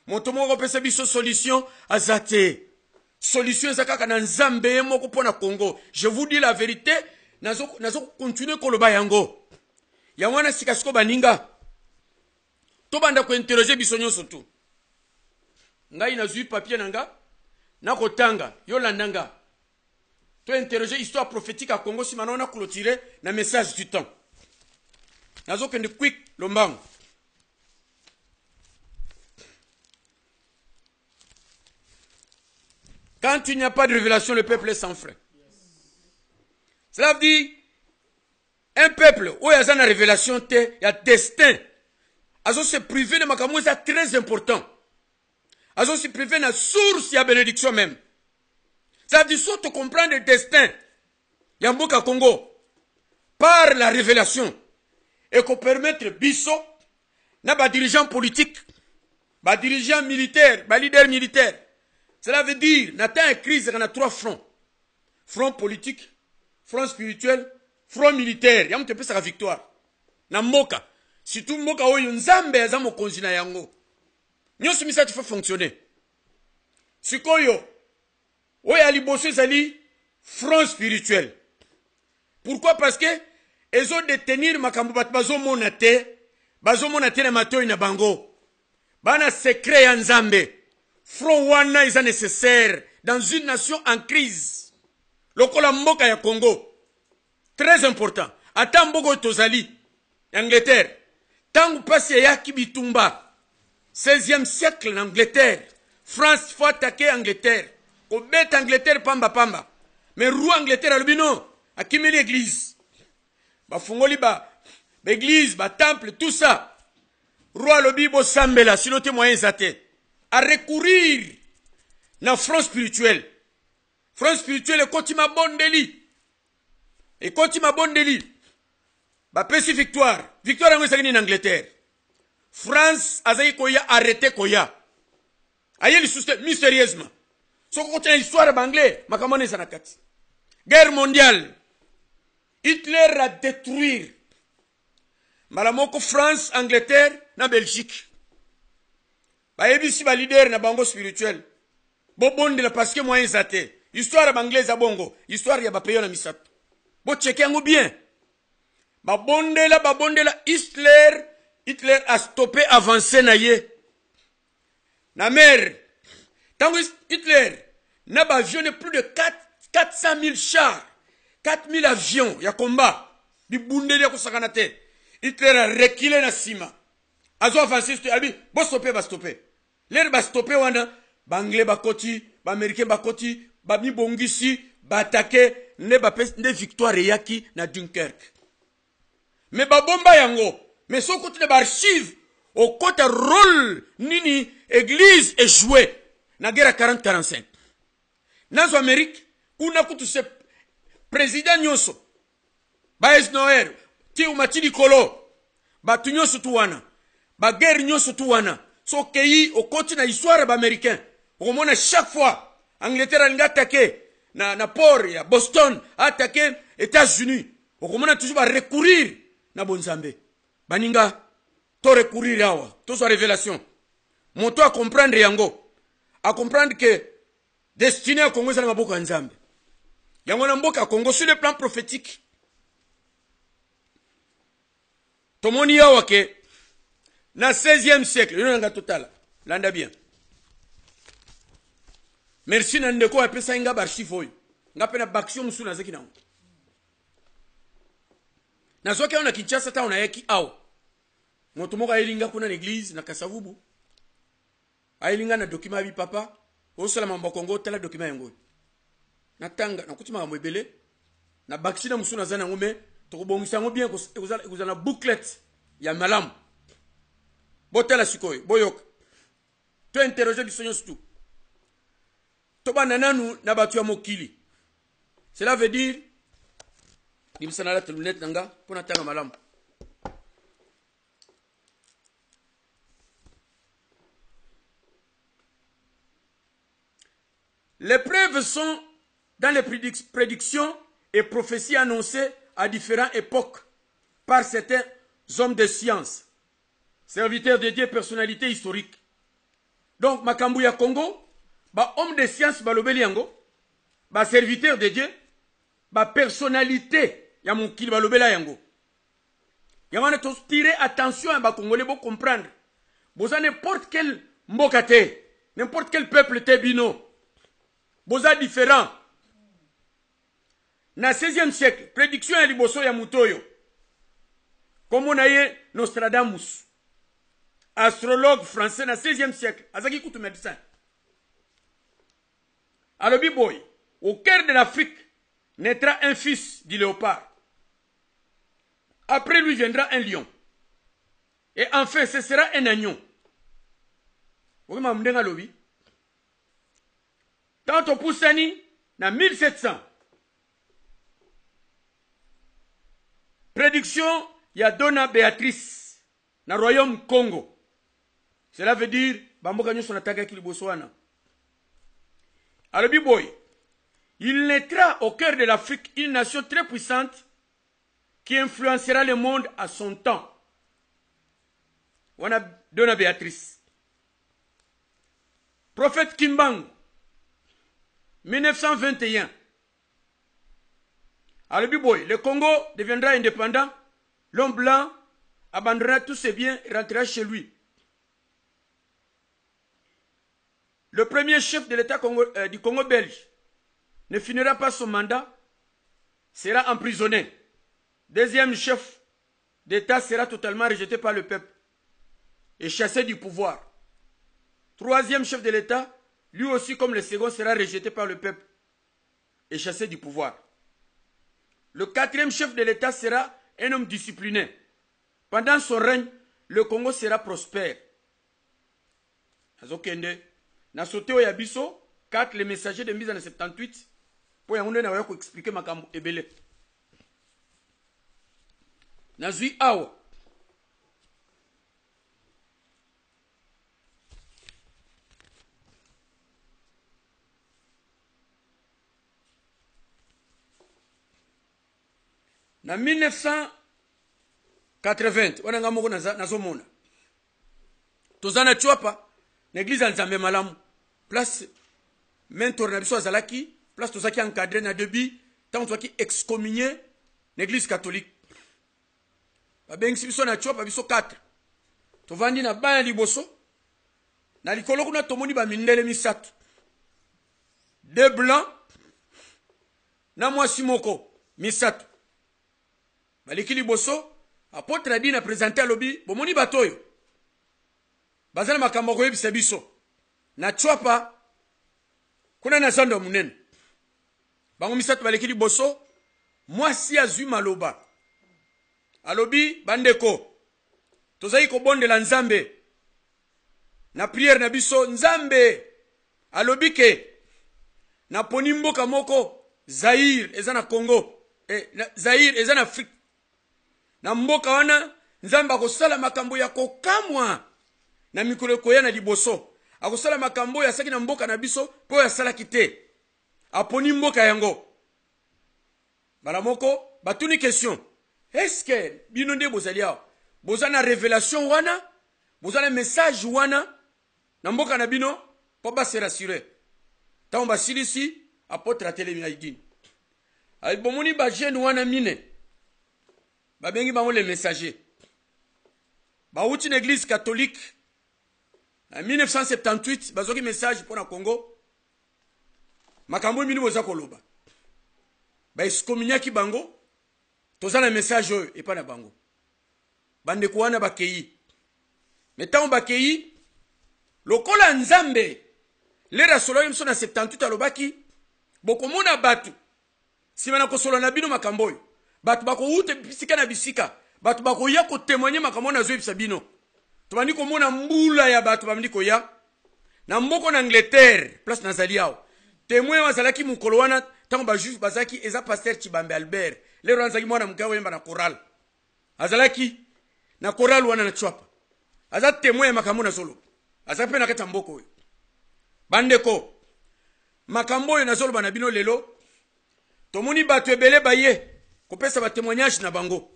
Motomoko pesa biso solution azate. Solution ezakaka na nzambe moko pona Congo. Je vous dis la vérité, nazo continuer koloba yango. Ya wana sikasiko baninga. tobanda ko interroger bisonyo surtout ngai na zui papier nanga na kotanga yo landanga to interroger histoire prophétique à Congo si maintenant on a clôturé na message du temps nazo kende quick lombango. Quand il n'y a pas de révélation, le peuple est sans frein. Cela veut dire, un peuple où il y a une révélation, il y a destin. Azo se priver de makamou, c'est très important. Azo se priver de la source, il y a bénédiction même. Ça veut dire, soit tu comprends le destin, il y a un Mboka Congo, par la révélation, et qu'on permette biso, na ba dirigeant politique, ba dirigeant militaire, ba leader militaire. Cela veut dire, Nathan et crise, il y a 3 fronts. Front politique, front spirituel, front militaire. Il y a un peu de victoire. Na moka. Si tout moka oyo nzambe ya zamo konjina yango. Nyo sumisa tu faut fonctionner. Si koyo, oyo aliboso zali, front spirituel. Pourquoi? Parce que, ils ont détenir makambo bat bazo monate na matoi na bango. Bana secret ya nzambe. Front wana is nécessaire dans une nation en crise. Lokola mboka ya Congo. Très important. Ata mbogo tozali. Angleterre. Tangu pasi ya Kibitumba. 16e siècle en Angleterre. France faut attaquer Angleterre. Obet Angleterre pamba pamba. Mais roi Angleterre albino. Akimi l'église. Ba fungoli ba. L'église, ba temple, tout ça. Roi lobibo sambela. Sinon te moyen zate. À recourir na front spirituel. Front spirituel et continue bondeli. Et continue bondeli. Ba pesi victoire. Victoire en Angleterre. France azayi koya arrêté koya. Aye li souste mystérieusement. So continue l'histoire banglais, makamone sanakati. Guerre mondiale. Hitler a détruire malamoko France, Angleterre, na Belgique. Ba ebisi ba leader na bango spirituel. Bo bonde la parce que moyen zate. Histoire banglaise a bongo, histoire ya ba peyo na misato. Bo checker yango bien. Ba bonde la Hitler a stoppé avancer na ye. Na mer. Tango Hitler na ba avion de plus de 400 000 chars, 4 000 avions ya combat. Bi bunde ya kusakana te. Hitler a reculé na sima. Azo avancer bo stopper. L'air ba stopper wana banglais bakoti, ba américain bakoti, ba mi bongisi, ba attaquer ne victoire yaki na Dunkerque. Mais ba bomba yango, mais son côté ba archive au côté rôle nini église est joué na guerre 40-45. Nazo Amérique, kuna kutu se président nyonso. Ba Eisenhower, ti umatili kolo, ba tunyoso tuwana. Ba guerre nyonso tuwana. So kei au côté na histoire ba américain. Au moins chaque fois Angleterre a attaqué na port ya Boston, a attaqué États-Unis. Au moins toujours ba recourir na bonzambe. Baninga to recourir yawa, to sa révélation. Monto à comprendre yango. À comprendre que destiné à Congo ça maboko nzambe. Yango na mboka Congo sur le plan prophétique. Tomoni yawa ke na 16e siècle, yon nga total, landa bien. Merci nandeko a pesa inga barchifoy. Nga pena baksion musu na zeki na. Na zoke on a Kinshasa ta on a yeki aw. Moto moka ilinga kuna l'église na Kasavubu. Ailinga na document bi papa, o sala mamba Kongo tala document yango. Na tanga na kutima ngambo ebele, na baksina musu na zana ngome, to kobongisa ngo bien ko uzana booklet ya malamu. Botela sikoy, boyok. To interroger bisonyo tout. To banananu na batu ya mokili. Cela veut dire nimsana la lunette nanga pona tanga malamu. Les preuves sont dans les prédictions et prophéties annoncées à différentes époques par certains hommes de science. Serviteur de Dieu, personnalité historique. Donc, makambu ya Congo, ba homme de science balobeli yango, ba serviteur de Dieu, ba personnalité ya mukili balobela yango. Yamana to tirer attention à ba Congolais pour comprendre. boza n'importe quel mbokate, n'importe quel peuple te bino. Boza différent. Na 16e siècle, prédiction ya liboso ya mutoyo. Comme on a eu Nostradamus, astrologue français na 16e siècle, azaki kutu médecin. Alobi boy, au cœur de l'Afrique naîtra un fils du léopard. Après lui viendra un lion. Et enfin, ce sera un agneau. Vous m'avez dit alobi. Tant au Poussani, na 1700. Prédiction, il y a Donna Béatrice, dans le royaume Congo. Cela veut dire, Bamboka Nyo Sonataga Kiliboswana. Alors, Biboy, il naîtra au cœur de l'Afrique une nation très puissante qui influencera le monde à son temps. On a Donna Béatrice. Prophète Kimbangu, 1921. Alors, Biboy, le Congo deviendra indépendant. L'homme blanc abandonnera tous ses biens et rentrera chez lui. Le premier chef de l'État du Congo belge ne finira pas son mandat, sera emprisonné. Deuxième chef d'État sera totalement rejeté par le peuple et chassé du pouvoir. Troisième chef de l'État, lui aussi comme le second, sera rejeté par le peuple et chassé du pouvoir. Le quatrième chef de l'État sera un homme discipliné. Pendant son règne, le Congo sera prospère. Azokende, na soteo ya biso, 4 les messagers de mise en 78, pour yangonde na wako expliquer makambo ebele. Nazui awa. Na 1980, wana nga moko nazomona. Tozana Chwapa, l'église Nzambe Malamu. Place mentor na biso azalaki, place tozaki encadré na debi, tant tozaki excommunié l'église catholique. Ba bengisi biso na Chwapa biso 4. Tovandi na baya liboso. Na likolo kuna tomoni ba mindele misato. 2 blancs na mwasi moko misato. Baliki liboso, apôtre a dit na présenté à l'obi, bomoni batoyo. Bazana makambo koyebisa biso. Na Chwapa, kuna na zando munene. Bango misato baliki liboso, mwasi azui maloba. Alobi, bandeko, tozai kobondela Nzambe. Na prière na biso, Nzambe, alobi ke, na poni mboka moko, Zaire, eza na Congo, Zaire, eza na Afrique. Na mboka wana Nzamba akosala makambo ya kokamwa na mikolo koya na liboso. Akosala makambo ya saki na mboka na biso po ya sala kite. Aponi mboka yango. Bala moko batuni question. Est-ce que bino nde bozali awa? Bozana révélation wana? Bozana message wana? Na mboka na bino po ba se rassurer. Tango basilisi apôtre atelemi na idini. Ay bomoni ba jeune wana mine. Babengi bango les messagers. Bauti une église catholique. En 1978, bazoki message pour le Congo. Makambo minu boza koloba. Ba excommuniaki bango. Tozana message et pas na bango. Bande kuana bakei. Metango bakei. Lokola Nzambe. Lera solo yimso na 78 alobaki. Bokomona batu. Simana kosolo na bino makamboyo. Batu bako ute bisika na bisika. Batu bako ya ko témoigner makambo na zo bisabino. Tobandi ko mona mbula ya batu bamdi ko ya. Na mboko na Angleterre, place nazali yao. Témoin wazalaki mukolo wana tango ba juif bazaki eza pasteur Chibambe Albert. Lero anzaki mwana mkawe yemba na choral. Azalaki na choral wana na Chwapa. Aza témoin makambo na solo. Azape na kata mboko we. Bandeko. Makambo yo na solo bana bino lelo. Tomoni batu ebele baye. Kopesa ba témoignage na bango.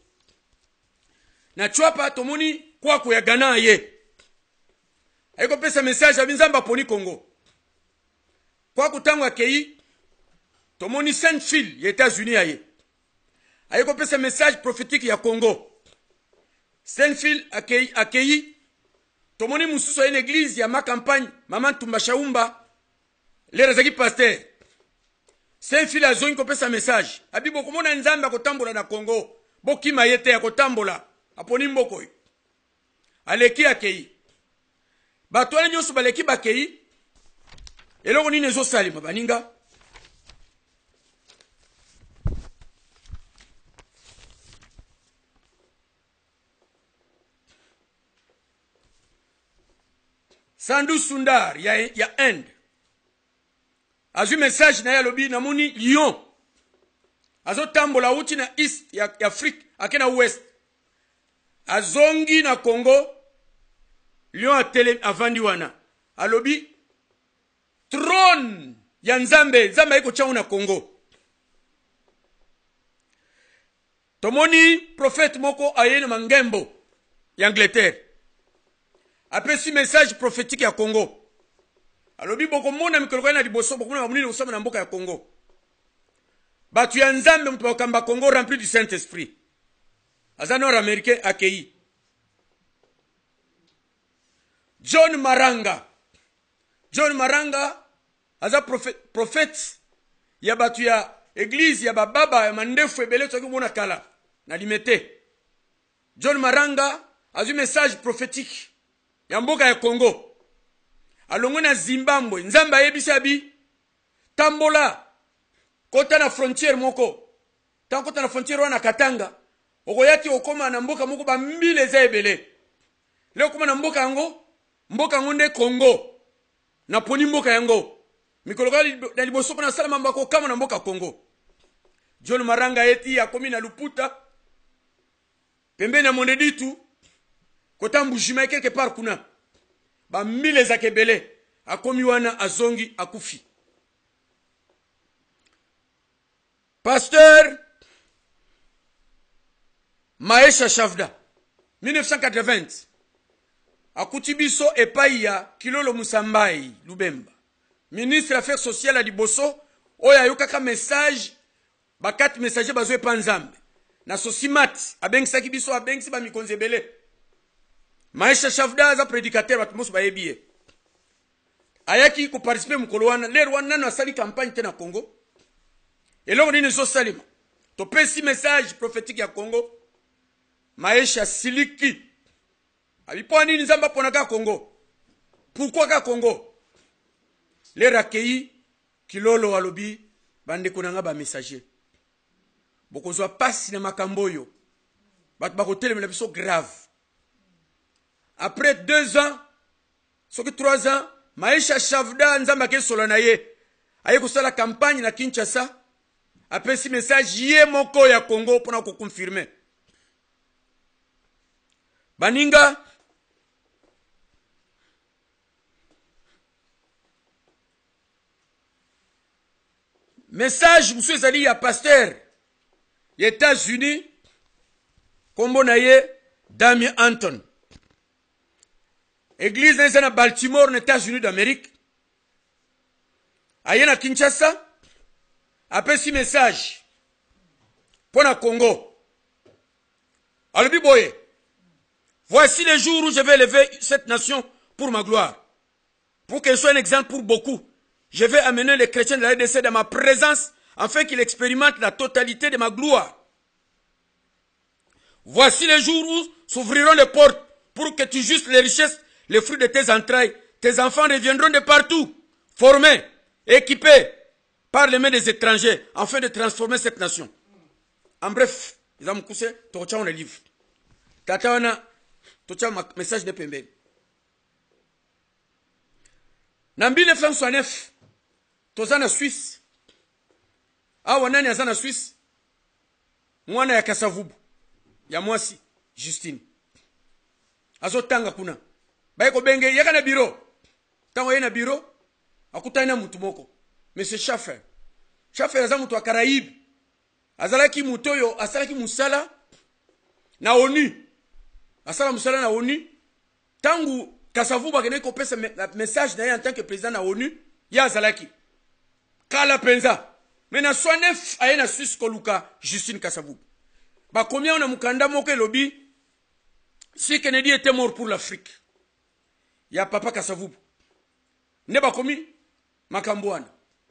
Na Chwapa tomoni kwa ya Ghana ye. Aiko pesa message abinzamba poni Congo. Kwa kutango akei tomoni Saint-Phil ya États-Unis ye. Aiko pesa message prophétique ya Congo. Saint-Phil akei tomoni mususu une église ya ma campagne Maman Tumba Shaumba les rezaki pasteur c'est fil azongi kopesa message abibo komona nzambe akotambola na Congo bokima yete ya kotambola aponi mboko aleki akei bato ale nyoso baleki bakei eloko nini ezosalema baninga Sandu Sundar ya Inde azu message na ya lobi na moni Lyon azo tambola uti na east ya Afrique akena west azongi na Congo Lyon atele avandi wana alobi trône ya nzambe iko changu na Congo tomoni prophète moko ayene mangembo ya Angleterre après ce message prophétique ya Congo alobi boko mona mikolo na liboso boko mona bamunini osama na mboka ya Congo batu ya nzambe mutu bakamba Congo rempli du Saint-Esprit aza nord américain akei John Maranga aza prophète ya batu ya église ya bababa ya mandefu ebele toki mona kala na limete John Maranga azu message prophétique ya mboka ya Congo alongo na Zimbabwe nzambe ayebisa bi tambola kota na frontière moko tant kota na frontière wana Katanga okoyaki okoma na mboka moko ba mbile za ebele leo koma na mboka ngo nde Congo na poni mboka yango mikolo na liboso na salama mbako kama na mboka Congo John Maranga eti akomi na Luputa pembe na Mondeditu kota Mbushima quelque part kuna ba mile za kebele akomi wana azongi akufi Pasteur Maesha Shavda 1980 akutibiso epai ya Kilolo Musambai Lubemba ministre affaires sociales a liboso oya yokaka message ba 4 messager bazwe panzambe na Sosimat abengisaki biso abengisi ba mikonze ebele Maesha Shavda za prédicateur batmoso bayebiye ayaki ko participer mukolo wana lero wana na sali campagne tena Congo eloko nini so salima to pesi message prophétique ya Congo Maesha siliki abipo nini nzamba pona ka Congo pourquoi ka Congo le rakei Kilolo alobi bande konanga ba messager bokozwa passe na makamboyo bat bakotelema na biso grave. Après 2 ans, ce que 3 ans, Maesha Shavda nzamba ke solo na ye. Aye kusala campagne na Kinshasa. Après ce message ye moko ya Congo pour ko confirmer. Baninga message monsieur Zali ya pasteur les États-Unis kombo na ye Damien Anton. Église dans Baltimore, aux États-Unis d'Amérique. Aïe na Kinshasa. Après 6 messages. Pour le Congo. Albi Boye. Voici les jours où je vais élever cette nation pour ma gloire. Pour qu'elle soit un exemple pour beaucoup. Je vais amener les chrétiens de la RDC dans ma présence afin qu'ils expérimentent la totalité de ma gloire. Voici les jours où s'ouvriront les portes pour que tu justes les richesses, les fruits de tes entrailles. Tes enfants reviendront de partout, formés, équipés par les mains des étrangers, afin de transformer cette nation. En bref, ils ont couché, tu retiens le livre. Tatawana, tu retiens un message de Pembe. En 1969, tu es en Suisse. Ah, on est en Suisse. Moi, je suis à Kasavubu. Ya mwasi, Justine. Azo tanga kuna. Bayeko benge, yaka na biro. Tango ye na biro, akutana mutu moko. Monsieur Schaffer. Schaffer aza mutu wa Karaib. Azalaki mutoyo, asalaki musala na ONU. Asala musala na ONU. Tangu Kasavubu akene ko pesa message na ye en tant que président na ONU, ya azalaki. Kala penza. Mena soinef aye na Suisse koluka Justine Kasavubu. Bah combien on a mukanda moke lobby si Kennedy était mort pour l'Afrique. ya papa Kasavubu ne bakomi makambo wana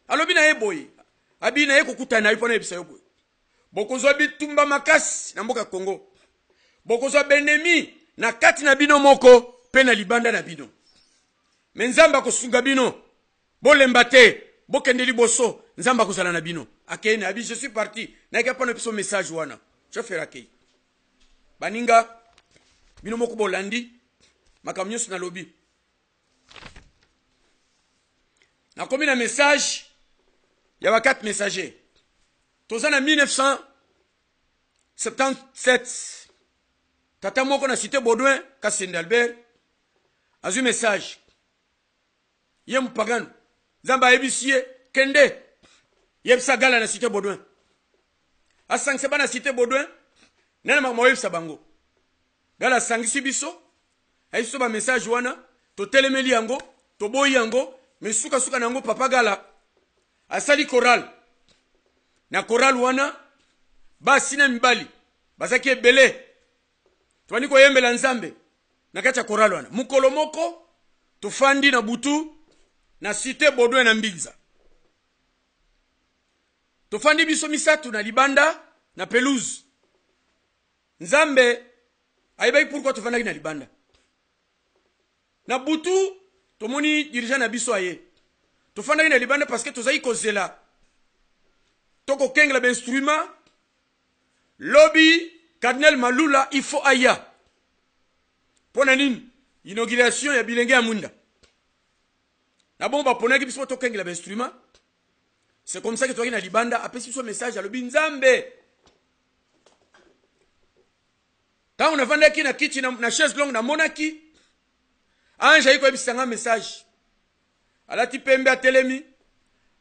alobi na ye boye abi na ye kokutana ipona ebisa yo boye bokozwa bitumba makasi na mboka Congo bokozwa benemi na kati na bino moko pe na libanda na bino menzamba kosunga bino bolemba te bokende liboso nzamba kozala na bino akei na abi je suis parti na ka pona biso message wana je ferai akei baninga bino moko bolandi makamnyoso na lobi na komi na message ya ba 4 messagers tozana 1977 tata moko na cité Baudouin Kasende Albert azu message ye mpagano zamba ebisie kende yebisa gala na cité Baudouin asangse ba na cité Baudouin nana makamo yebisa bango gala sangisi biso aiso ba message wana to telemeli yango to boyi yango mesuka suka nango papa gala asali choral na choral wana basi na mibali bazaki ebele twani ko yembela nzambe na kati ya choral wana mukolo moko tofandi na butu na cité Baudouin na Mbinza tofandi biso misatu na libanda na pelouse nzambe ayibai pourquoi tofandaki na libanda na butu tomoni dirigeant na biso aye tofandaki na libanda parce que tozai kozela toko kengela ba instrument lobby Cardinal Malula il faut aya pona nini inauguration ya bilenge ya munda na bomba ponaki biso to kengela ba instrument c'est comme ça que toi na libanda apesi biso message à lobby nzambe tant on a vendaki na kiti na chaise longue na monaki anja iko ebisanga message alati pembe atelemi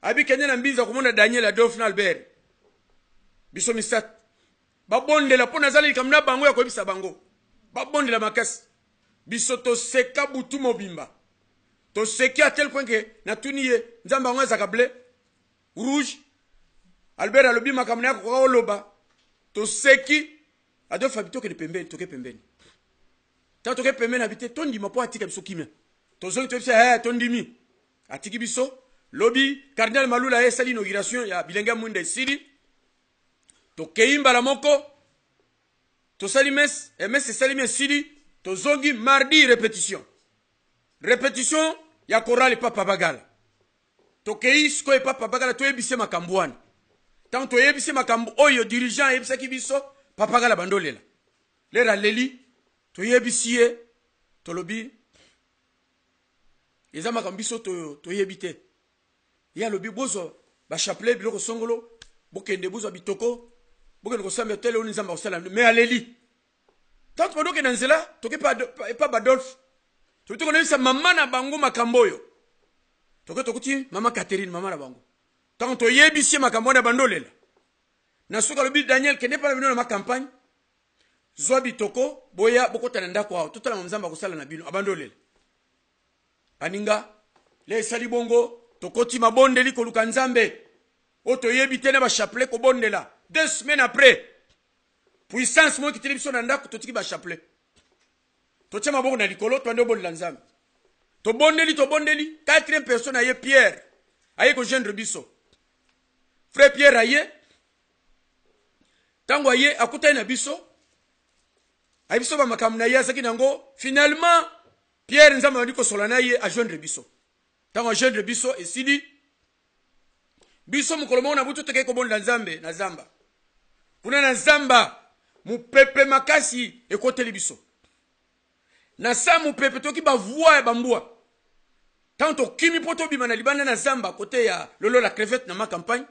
abi kenya na Mbinza komona Daniel Adolphe na Albert biso misat babondela pona zali kamna bango ya koyebisa bango babondela makasi biso to seka butu mobimba to seki à tel point que na tuniye nzamba ngo za bleu rouge Albert alobi makamna ko ko loba to seki Adolphe habito ke pembeni to ke pembeni tato ke pembeni habite tondi mapo atika biso kimia to zongi to bisa tondimi atiki biso lobby Cardinal Malula ya sali inauguration ya bilenga mwinde siri to keimba la moko to sali mes sali mes siri to zongi mardi répétition ya chorale papa bagala to keisko e papa bagala to ebise makambwana tant to ebise makambo oyo dirigeant ebisa kibiso papa bagala bandolela lera leli to yebisie to lobi eza makambiso to yebite ya lobi bozo ba chapelet biloko songolo bokende bozo bitoko bokende ko samba tele oni nzamba osala mais aleli tant pendant que nanzela to ke pas Badolphe to ko nisa mama na bango makamboyo to ko kuti mama Catherine mama na bango tant to yebisie makambo na bandolela na suka lobi Daniel kende pa bino na campagne zwa bitoko boya bokotana ndako awo totala nzamba kosala na bino abandolela aninga le sali bongo tokoti mabondeli koluka nzambe oto yebite na ba chapelet ko bondela 2 semaines après puissance mo kitili biso na ndako totiki ba chapelet totia maboko na likolo to ndo bondela nzambe to bondeli 4e personne aye Pierre aye ko joindre biso frère Pierre aye tango aye akutai na biso aye biso ba makamna ya saki nango finalement Pierre nzambe wadi ko solana ye a joindre biso tango joindre biso esidi biso mukolomo na butu teke ko bonda nzambe na zamba kuna na zamba mupepe makasi ekoteli biso na sa mupepe toki ba voix ya bambua tanto kimi poto bima na libanda na zamba kote ya lolo la crevette na ma campagne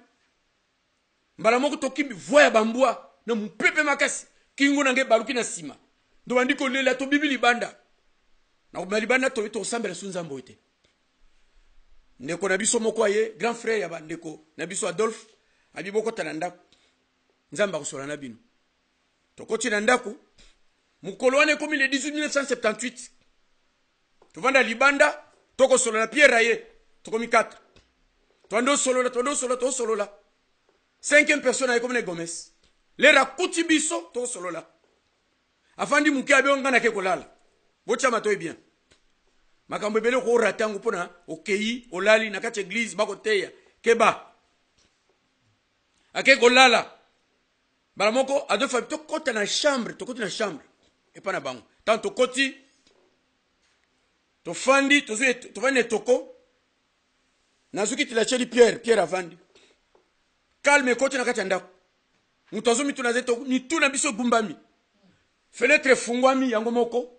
mbala moko toki voix ya bambua na mupepe makasi kingo na nge baluki na sima ndo bandiko lela to bibi libanda na malibanda to sambela sunzambo ite ndeko na biso moko aye grand frère ya bandeko na biso Adolphe abiboko tananda nzamba kosola na bino tokoti na ndako mukolo wane komi le 18 1978 tovanda libanda toko solo na Pierre aye tokomi 4 tondo solola 5e personne aye comme Gomez le rakuti biso to solola afandi muke abionga na ke kolala bocha matoy bien makambo ebele ko ratango pona okei olali na kati église bakoteya keba ake kolala bala moko ado fa to kota na chambre et pas na bango tant to koti to fandi to vane toko nazuki tilacheli Pierre avandi calme koti na kati ndako mutazo mituna zeto mituna biso gumbami fenêtre fungwami yango moko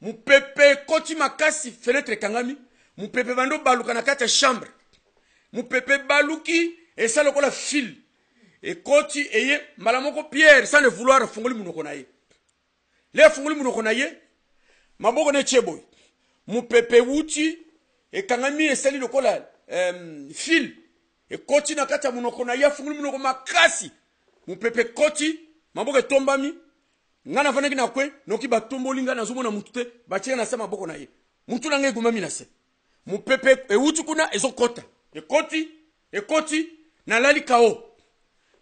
mupepe koti makasi fenêtre kangami mupepe bando baluka na kati chambre mupepe baluki et ça lokola fil et koti eye malamoko Pierre sans le vouloir fungoli munoko na ye le fungoli munoko na ye maboko ne cheboy mupepe wuti et kangami et sali lokola fil et koti na kati munoko na ye fungoli munoko makasi mupepe koti maboko tombami ngana vanaki na kwe noki batomboli ngana zomona mutute bacheka na sama boko na ye mutu na ngai gumami na se mupepe ewuti kuna ezokota ekoti na lali kao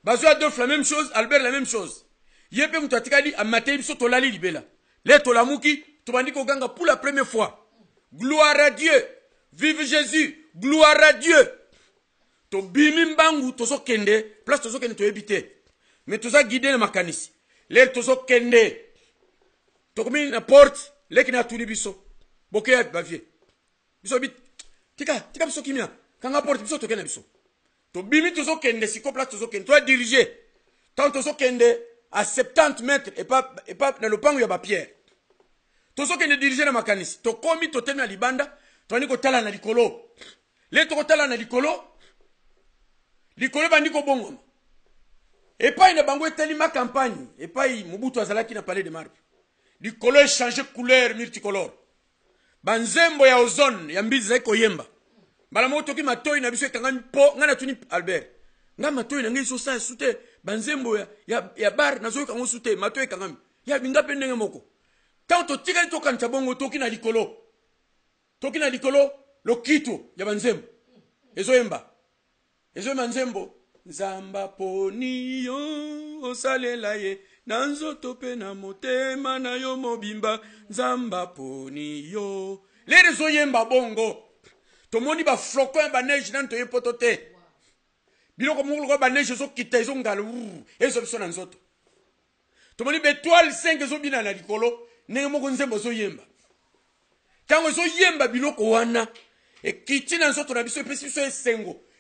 bazo Adolphe la même chose Albert la même chose yepe mutu atikali amatei biso tolali libela le tolamuki tobandi ko ganga pour la première fois gloire à Dieu vive Jésus gloire à Dieu to bimi mbangu tozo kende place tozo kende to ebite mais toza guider na makanisi le tozo kende tokomi na porte leki na tuli biso bokeya bavie biso bit tika biso kimia kanga porte biso tokena biso to bimi tozo kende siko place tozo kende to diriger tant tozo kende à 70 mètres et pas dans le pango ya ba Pierre tozo kende diriger na makanisi to komi to tena libanda to ni ko tala na likolo le to ko tala na likolo bandi ko bongo et pas une bango eteli ma campagne et pas Mobutu azalaki na palais de marbre du couleur changer couleur multicolore banzembo ya ozone ya mbizi za koyemba bala moto ki matoi na biso ekanga po ngana tuni Albert nga matoi na ngai so sa sute banzembo ya bar na zo kango sute matoi ekanga ya binga pendenge moko tanto tika to kanta bongo toki na likolo lokito ya banzembo ezoyemba nzembo Nzamba poni yo osalela ye nanzoto pe na motema na yo mobimba nzamba poni yo les zoyemba bongo tomoni ba flocon ba neige nan to yepotote biloko mukulu ba neige zo kita zo ngalu ezo biso na nzoto tomoni betoile 5 zo bina na likolo nenge moko nzembo zo yemba tango zo yemba biloko wana e kiti na nzoto na biso pesi biso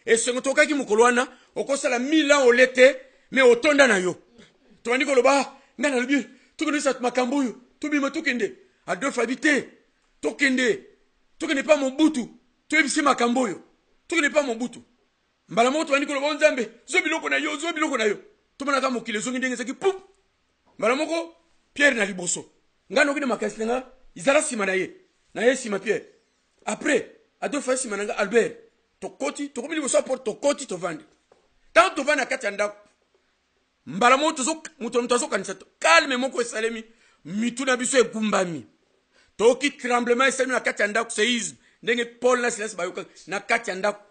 esengo tokaki mukolo wana okosala 1000 ans olete mais otonda na yo tobandi koloba ngana lobi tukonisa makambo yo tobima tokende Adolphe habité tokende pas Mobutu toyebisi makambo yo tokende pas Mobutu mbala mo tobandi koloba nzambe zo biloko na yo tomona ka mokile zo ngindenge zaki pou mbala moko Pierre na liboso ngano kide makasi nga izala sima na ye sima Pierre après Adolphe sima nga Albert tokoti tokomili boso porte tokoti tovandi tant tovana kati ndako mbala moto zo muto kanisa calme moko esalemi mituna biso egumbami toki tremblement esalemi na kati ndako séisme ndenge Paul na Silas bayoka na kati ndako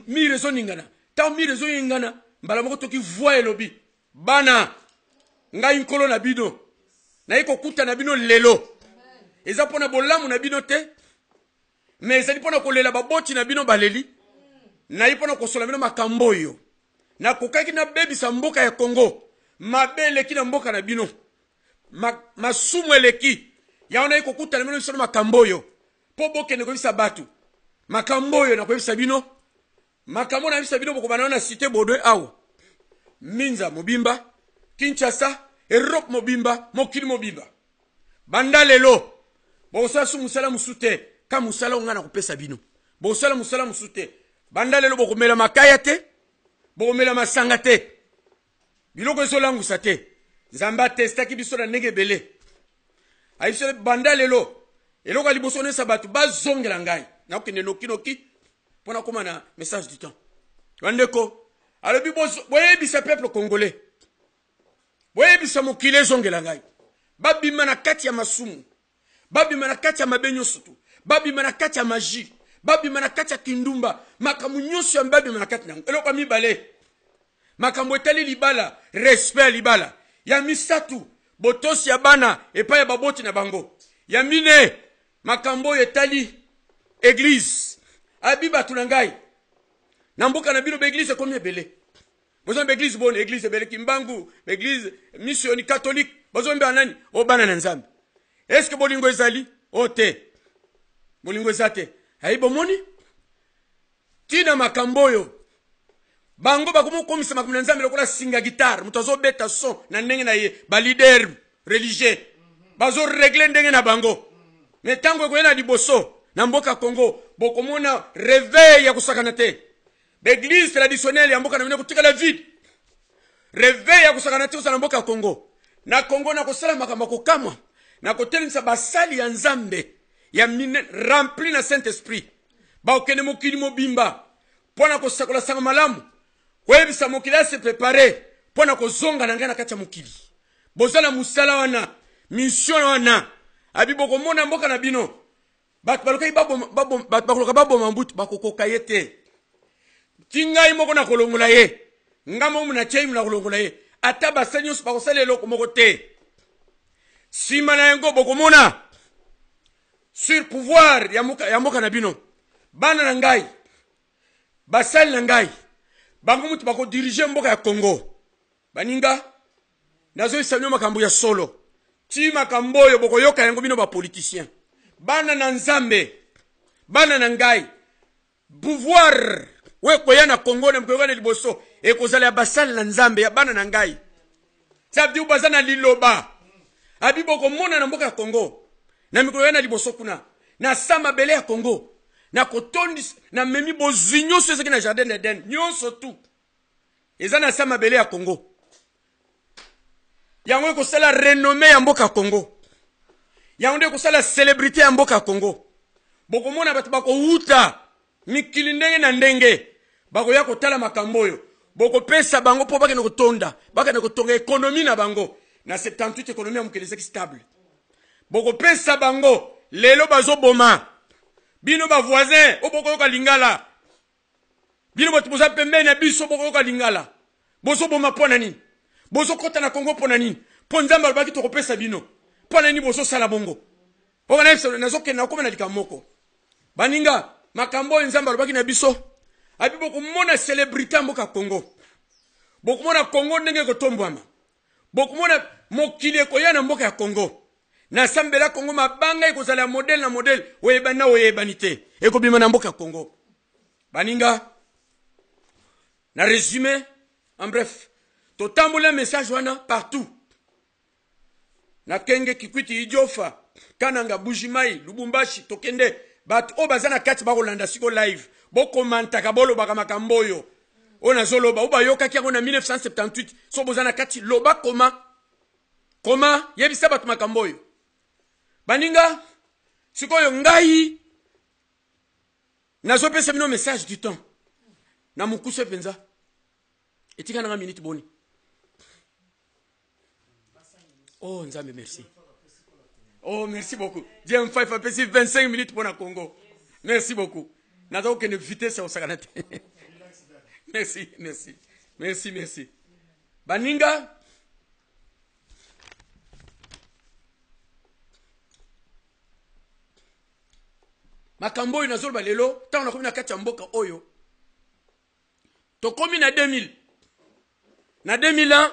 mi raison ningana tant mi raison yingana mbala moko toki voix elobi bana ngai nkolo na bino na iko kuta na bino lelo eza pona bolamu na bino te mais ezali pona kolela baboti na bino baleli na ipona kosola bino makambo yo na kokaki na bebisa mboka ya Congo mabele ki na mboka na bino masumu eleki yaona iko kuta na bino solo makambo yo po boke ne ko bisa batu makambo yo na ko bisa bino makambo na bisa bino boko bana na cité Bodwe awo Minza mobimba Kinshasa Europe mobimba mokili mobimba banda lelo bosa su musala musute ka musala ngana kupesa bino bosala musala musute banda lelo bokomela makaya te bokomela masanga te biloko ezolangu sate nzamba testaki biso na ndenge bele ayiso banda lelo eloko liboso ne sabatu bazongela ngai na okende noki pona koma na message du temps wandeko alobi boyebisa peuple congolais boyebisa mokile zongela ngai babima na kati ya masumu babima na kati ya mabenyo sutu babima na kati ya magie babima na kati ya kindumba makambo nyonso ya babima na kati nango eloko mibale makambo etali libala respect libala ya misatu botosi ya bana epai ya baboti na bango ya mine makambo etali église abi batu na ngai na mboka na bino l'église comme ebele bozo l'église bonne église ebele kimbangu l'église missioni catholique bozo mbe anani o bana na nzambe est-ce que bolingo ezali o te bolingo ezate ayi bomoni tina makambo yo bango bakomokomisa makambo na nzambe lokola singa guitare muto azobeta son na ndenge na ye ba leader religieux bazo régler ndenge na bango mais tango ekoyena liboso na mboka Congo bokomona réveil ya kusakana te l'église traditionnelle ya mboka na bino kutikala vide réveil ya kusakana te na mboka Congo na Congo na kosala makambo kokamwa na kotelemisa basali ya nzambe ya mine rempli na Saint-Esprit ba okene mokili mobimba pona kosakola sanga malamu koyebisa mokili se préparer pona kozonga na ngai na kati ya mokili bozala musala wana mission wana abi bokomona mboka na bino bat balokai babo mambutu bakokoka yete tingai moko na kolongola ye ngamo muna chei muna kolongola ye ata basali nyonso bakosala eloko moko te sima na yango bokomona sur pouvoir ya mboka na bino bana na ngai basali na ngai bango mutu bakodirige mboka ya Congo baninga nazo isanyo makambo ya solo ti makambo oyo bokoyoka yango bino bapoliticien bana na nzambe bana na ngai pouvoir we koya na Congo na mkoyoka na liboso ekozala ya basali na nzambe ya bana na ngai sabdi ubaza na liloba abi bokomona na mboka ya Congo na mikoyoka na liboso kuna na sama bele ya Congo na kotondi na memi bozwi nyonso ezaki na jardin d'Eden nyonso tu eza na sama bele ya Congo yango ekosala renommée ya mboka Congo yango nde ekosala célébrité ya mboka Congo bokomona bato bakouta mikili ndenge na ndenge bakoya kotala makambo oyo bokopesa bango mpo bakende kotonda bakende kotonga ekonomi na bango na 78 ekonomi ya mokili ezaki stable bokopesa bango lelo bazoboma bino ba voisin obokoyoka lingala bino bato boza pembeni na biso bokoyoka lingala bozoboma pona nini bozokota na Congo pona nini po nzambe alobaki tokopesa bino pona nini bozosala bongo okana episode nazokende nakoma na likambo moko baninga makambo oyo nzambe alobaki na biso abi bokomona célébrité mboka Congo bokomona Congo ndenge kotombwama bokomona mokili ekoya na mboka ya Congo na sambela Congo mabanga ekozala ya modèle na modèle oyebana oyebani te ekobima na mboka Congo baninga na résumé en bref totambola message wana partout na Kenge Kikwiti Idiofa Kananga Bujimai Lubumbashi tokende bat obazana kati bakolanda siko live bokomanta kabolo baka makamboyo ona zoloba oba yoka kiango na 1978 so bozana kati loba koma yebisa bat makamboyo baninga sikoyo ngai nazo pesa bino message du temps na mukuse penza etika na minute boni oh nzambe merci oh merci beaucoup Dieu Five a passé 25 minutes pour na Congo merci beaucoup nazo que ne vitesse au sakanate merci baninga makambo ina zolba lelo tango na komi na kati ya mboka oyo to komi na 2000 na 2001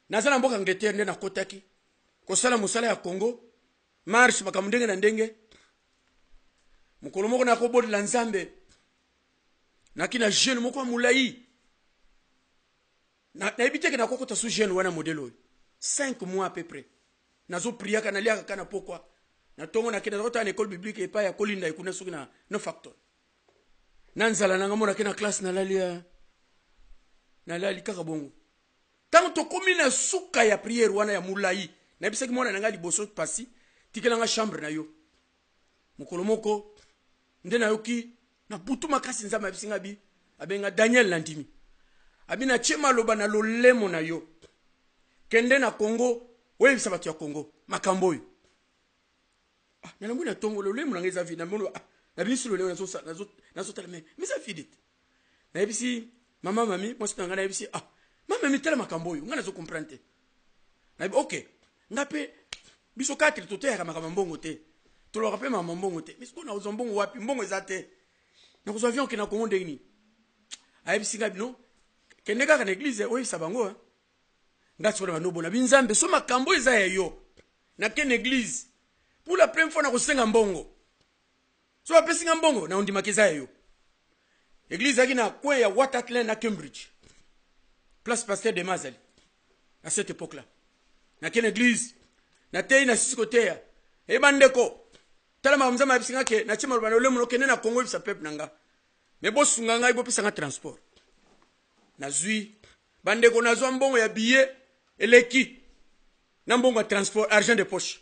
nazala mboka Angleterre nde na kotaki kosala musala ya Congo marche makambo ndenge na ndenge mukolo moko na kobodi la nzambe na kina jeune moko mulai na ebiteke na kokota su jeune wana modelo 5 mois à peu près nazo priaka na liaka kana pokwa na tongo na kina kota na école biblique epa ya kolinda ikuna suki na no factor nanzala na ngamona kina classe na lali kaka bongo tango to komi na suka ya prière wana ya mulai na bisaki mona nanga liboso pasi tikela nga chambre na yo mukolo moko nde na yoki na butu makasi nzama bisinga bi abenga Daniel Landimi abina chema loba na lolemo na yo kende na Congo we bisabatu ya Congo makambo yo na mbona tongo lolemo na ngeza vi na mbona na bisu lolemo nazo tala mais ça fidit na bisi mama mami moi c'est ngana bisi mama mi tala makambo yo ngana zo comprendre na OK ngape biso 4 tote ya makambo mbongo te To le rappelle ma mbongo te. Mais ce qu'on a aux mbongo wapi mbongo ezate. Na ko avion ki na Congo ndeni. Ayebi singa bino. Keneka ka l'église oyi sabango hein. Ngati ko no bona binzambe so makambo eza yo. Na ken église. Pour la première fois na ko senga mbongo. So apesinga mbongo na ondima keza yo. Église aki na coin ya Waterloo na Cambridge. Place Pasteur de Mazali. À cette époque-là. Na ken église. Na tei na sisi côté ya. E bandeko. Tala mamzama bisinga ke na chima rubana ole muno kene na Congo bisa pep nanga. Me bo sunga ngai bo pisanga transport. Na zui bandeko na zwa mbongo ya billet eleki. Na mbongo ya transport argent de poche.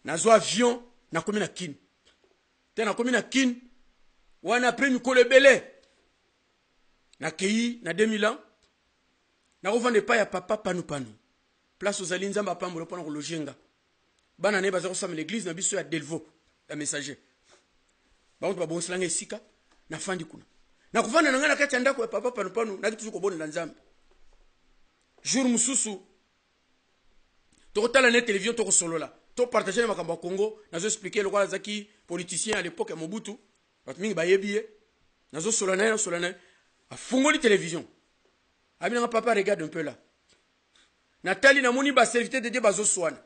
Na zwa avion na komi na kin. Te na komi na kin wana premi kolebele. Na kei na 2000 ans. Na rovande pa ya papa panu panu. Place aux alinzamba pambo pona ko lojenga. Bana ne baza kosama l'église na biso ya Delvaux ya messager. Ba on ba bonslanga esika na fandi kuna. Na kuvanda na ngana kati ndako ya papa panu panu na kitu ko bonela nzambe. Jour mususu to kotala na télévision to ko solola. To partager makambo ya Congo, na zo expliquer le quoi zaki politicien à l'époque ya Mobutu. Bat mingi ba yebiye. Na zo solana afungoli télévision. Abina papa regarde un peu là. Nathalie na moni ba serviteur de Dieu bazo swana.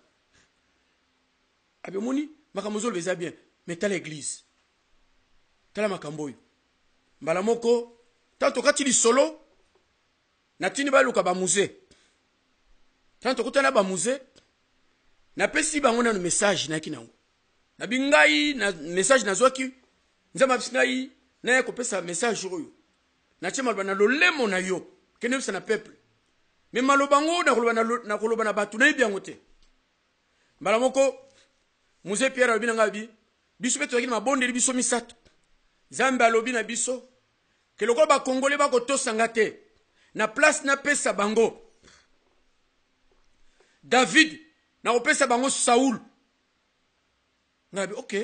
Abe moni makambo beza bien, mais ta l'église. Tala makambo yo. Mbala moko tanto kati li solo natini ba luka ba musée. Tanto kutana ba musée na pesi bango na message na kinango. Na bingai na message na zwaki nzama bisingai na ko pesa message oyo. Na chema ba na lolemo na yo. Kene bisa na peuple. Mais malobango na koloba na batu na ibiango te. Mbala moko Musée Pierre alobi na ngabi biso beto yakini mabonde biso misato. Zambe alobi na biso ke loko ba Congolais ba ko tosanga te. Na place na pesa bango. David na opesa bango Saoul. Ngabi OK.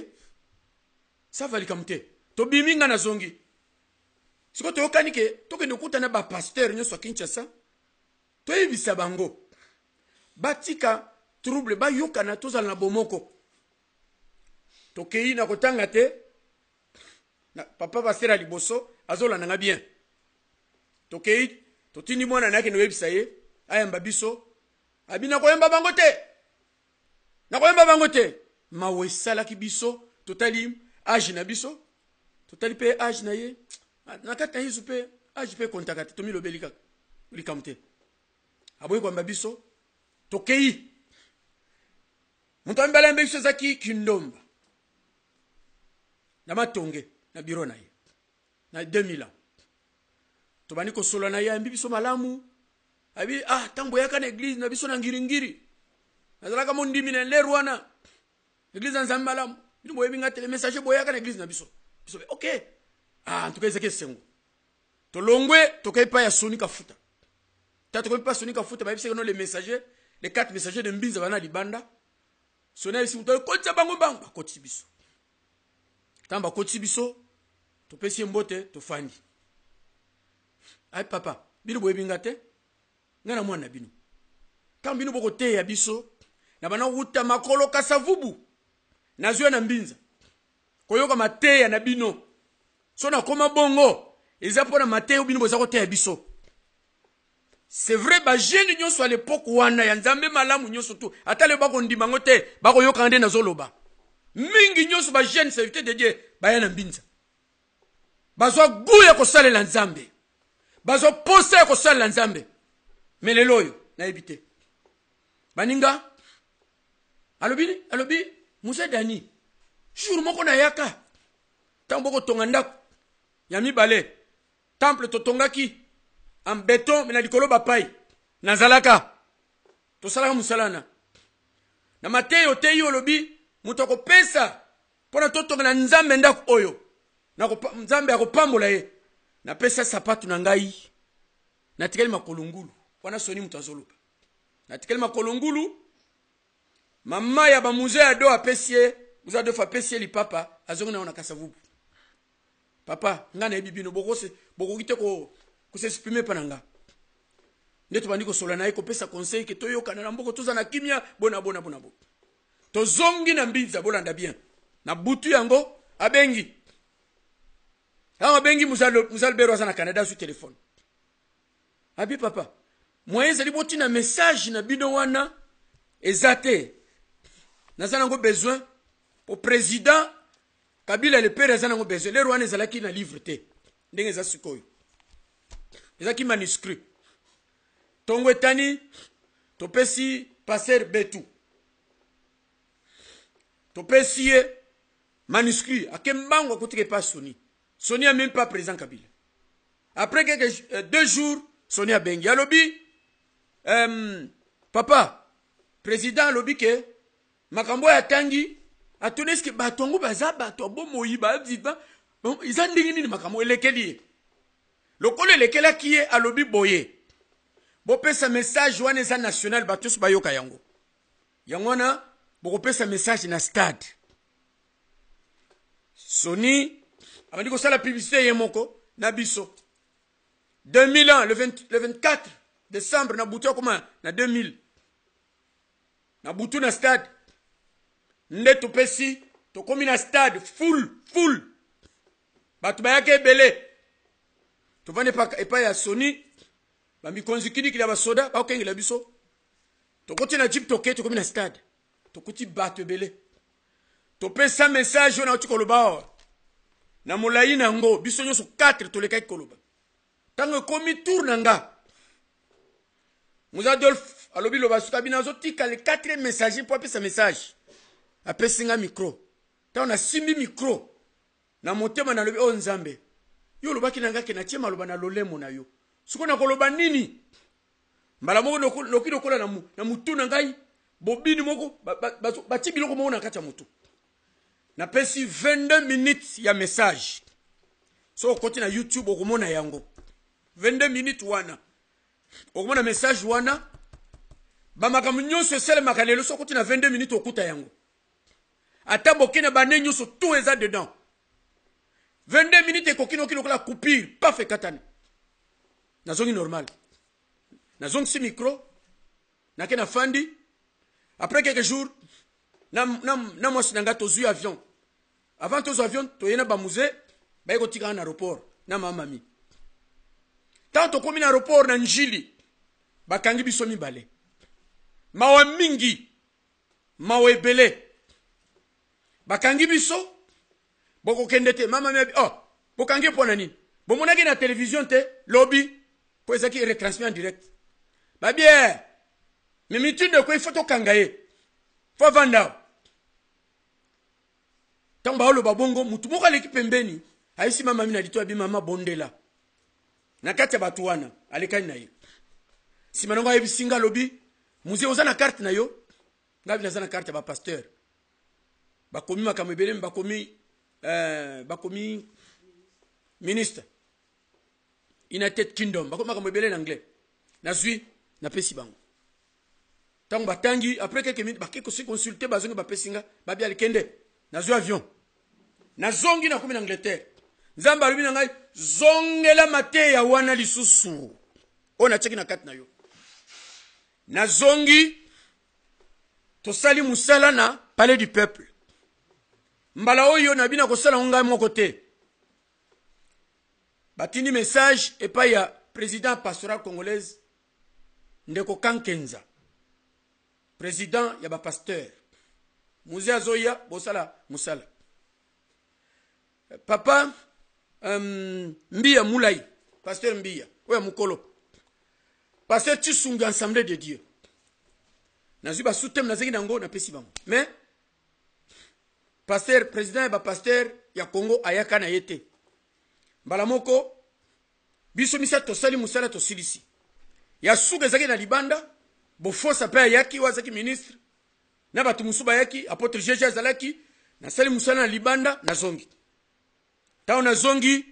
Ça va likamte. To biminga na zongi. Siko to yokanike to kende kuta na ba pasteur nyoso Kinshasa. To yebisa bango. Batika trouble ba yokana tozala na bomoko. Tokei na kotanga te na papa basera liboso azola nanga bien. Tokei totindi mwana nake no webisa ye ayamba biso abina koyemba bango te. Na koyemba bango te. Mawesala ki biso totali age na biso. Totali pe age na ye. Na kata yisu pe age pe kontakate tomi lobelika likamte. Aboye kwamba biso tokei. Mutombele mbiso zaki kindomba. Na matonge na biro na ye na 2000 ans to bani ko solo na ye mbibiso malamu abi tambo yaka na église na biso na ngiringiri nazalaka mondimi na lerwana église nzambe malamu bino boyebi ngate le message boyaka na église na biso biso OK en tout cas ezeke sengo to longwe to kai pa ya sonika futa tato ko pa sonika futa ba biseka no les messagers les 4 messagers de mbinza bana libanda sona isi muto ko tsa bango bango ko tibiso tamba koti biso to pesi mbote to fandi ay papa bino boyebi ngate ngana mwana bino tamba bino boko te ya biso na bana wuta makolo kasavubu na zwe na mbinza koyoka mateya na bino so na koma bongo eza pona mateya bino boza ko te ya biso. C'est vrai ba jeune nyonso à l'époque wana ya nzambe malamu nyonso tu atale bako ndima ngote bako yoka ngende na zoloba. Mingi nyoso ba jeune serviteur de Dieu bayana mbinza bazwa guya ko salela nzambe bazwa posa ko salela nzambe meleloyo na ebite baninga alobi Musa Dani jour moko na yaka tambo ko tonga ndako ya mibale temple to tongaki en béton mais na likolo bapai na zalaka to salaka musalana na Mateyo teyo olobi mutoko pesa pona totonga na nzambe ndako oyo na nzambe akopambola ye na pesa sapatu na ngai na tikeli makolungulu wana soni mutu azoloba na tikeli makolungulu mama ya ba musée ado apesie muza do fa pesie li papa azonga na ona kasavubu papa ngana ebibino boko kite ko se exprimer pananga ndeto bandi ko sola na ye ko pesa conseil ke toyoka na mboko toza na kimia bona tozongi na mbinza bolanda bien na butu yango abengi abengi muzalbero aza na Canada sur téléphone abi papa moyen ezali botina message na bino wana ezate naza nango besoin au président Kabila le père aza nango besoin le rwanda ezalaki na livre te ndenge eza sikoyo ezaki manuscrit tongo etani topesi passer betu topesi ye manuscrit akembango akotike pas Sony a même pas présent Kabila après quelques 2 jours Sony a bengi alobi papa président alobi ke makambo ya tangi atoneski batongo baza bato bomoyi ba viva iza ndingi nini makambo elekeli lokolo elekela kiye alobi boye bopesa message wana eza national bato bayoka yango yangona bokopesa message na stade Sony abandi ko sala publicité yemoko na biso 2000 ans le 24 décembre na butu koma na 2000 na butu na stade nde topesi tokomi na stade full bato bayake ebele tovande pa epa ya Sony bamikonzi kini kila basoda bakengela biso tokoti na jeep toke tokomi na stade tokoti bato ebele topesa message na otikoloba na molai nango biso nyoso 4 toleka koloba tango ekomi tour nanga Muzadolf alobi loba suka binazo tika le 4e message pour apesa message apesinga micro ta on a simbi micro na motema na lobi o nzambe yo lobaki nanga ke na tiema loba na lolemo na yo suko na koloba nini mbala moko lokino kola na mutu na ngai bobini moko bati biloko moko na kati ya mutu na pesi 22 minutes ya message so koti na YouTube okomona yango 22 minutes wana okomona message wana bamakamu nyonso esele makalelo so koti na 22 minutes okuta yango ata bokina bane nyonso tout eza dedans 22 minutes ekokino kilo kola coupure pas fait katane nazongi normal nazongi si micro nakena fandi après quelques jours na mwasi nanga tozui avion avant tozo avion toyena ba musée ba eko tika na aéroport na mamami tanto komi na aéroport na njili bakangi biso mibale mawa mingi mawa ebele bakangi biso boko kendete mama mebi oh bokangi pona nini bomonaki na télévision te lobby po ezaki retransmis en direct ba bien mimitude ko ifoto kangaye fo vanda tamba olo babongo mutu moko aleki pembeni aisi mama mina lito abi mama bondela na kati ya batu wana alekani na ye sima nango ayebisinga lobi musée oza na carte na yo ngabi naza na carte ya bapasteur bakomi makambo ebele bakomi ministre United Kingdom bakomi makambo ebele na anglais nazwi napesi bango tango batangi après quelques minutes bakeko se consulter bazongi bapesinga babi alikende nazwi avion nazongi na komi na Angleterre nzamba alubi na ngai zongela mate ya wana lisusu ona cheki na kati na yo nazongi tosali musala na palais du peuple mbala oyo na bina kosala ngai moko te batini message epai ya président pastoral congolaise ndeko Kankenza président ya ba pasteur musée azoya bosala musala papa Mbia Moulay pasteur Mbia oya mukolo pasteur Tisunga Assemblée de Dieu nazi ba soutem nazeki nango na pesi bango mais pasteur président ba pasteur ya Congo ayaka na yete mbala moko biso misa to sali musala to silisi ya suga zaki na libanda bo fosa pa yaki wazaki ministre na batu musuba yaki apôtre Jeje Zalaki na sali musala na libanda na zongi taona na zongi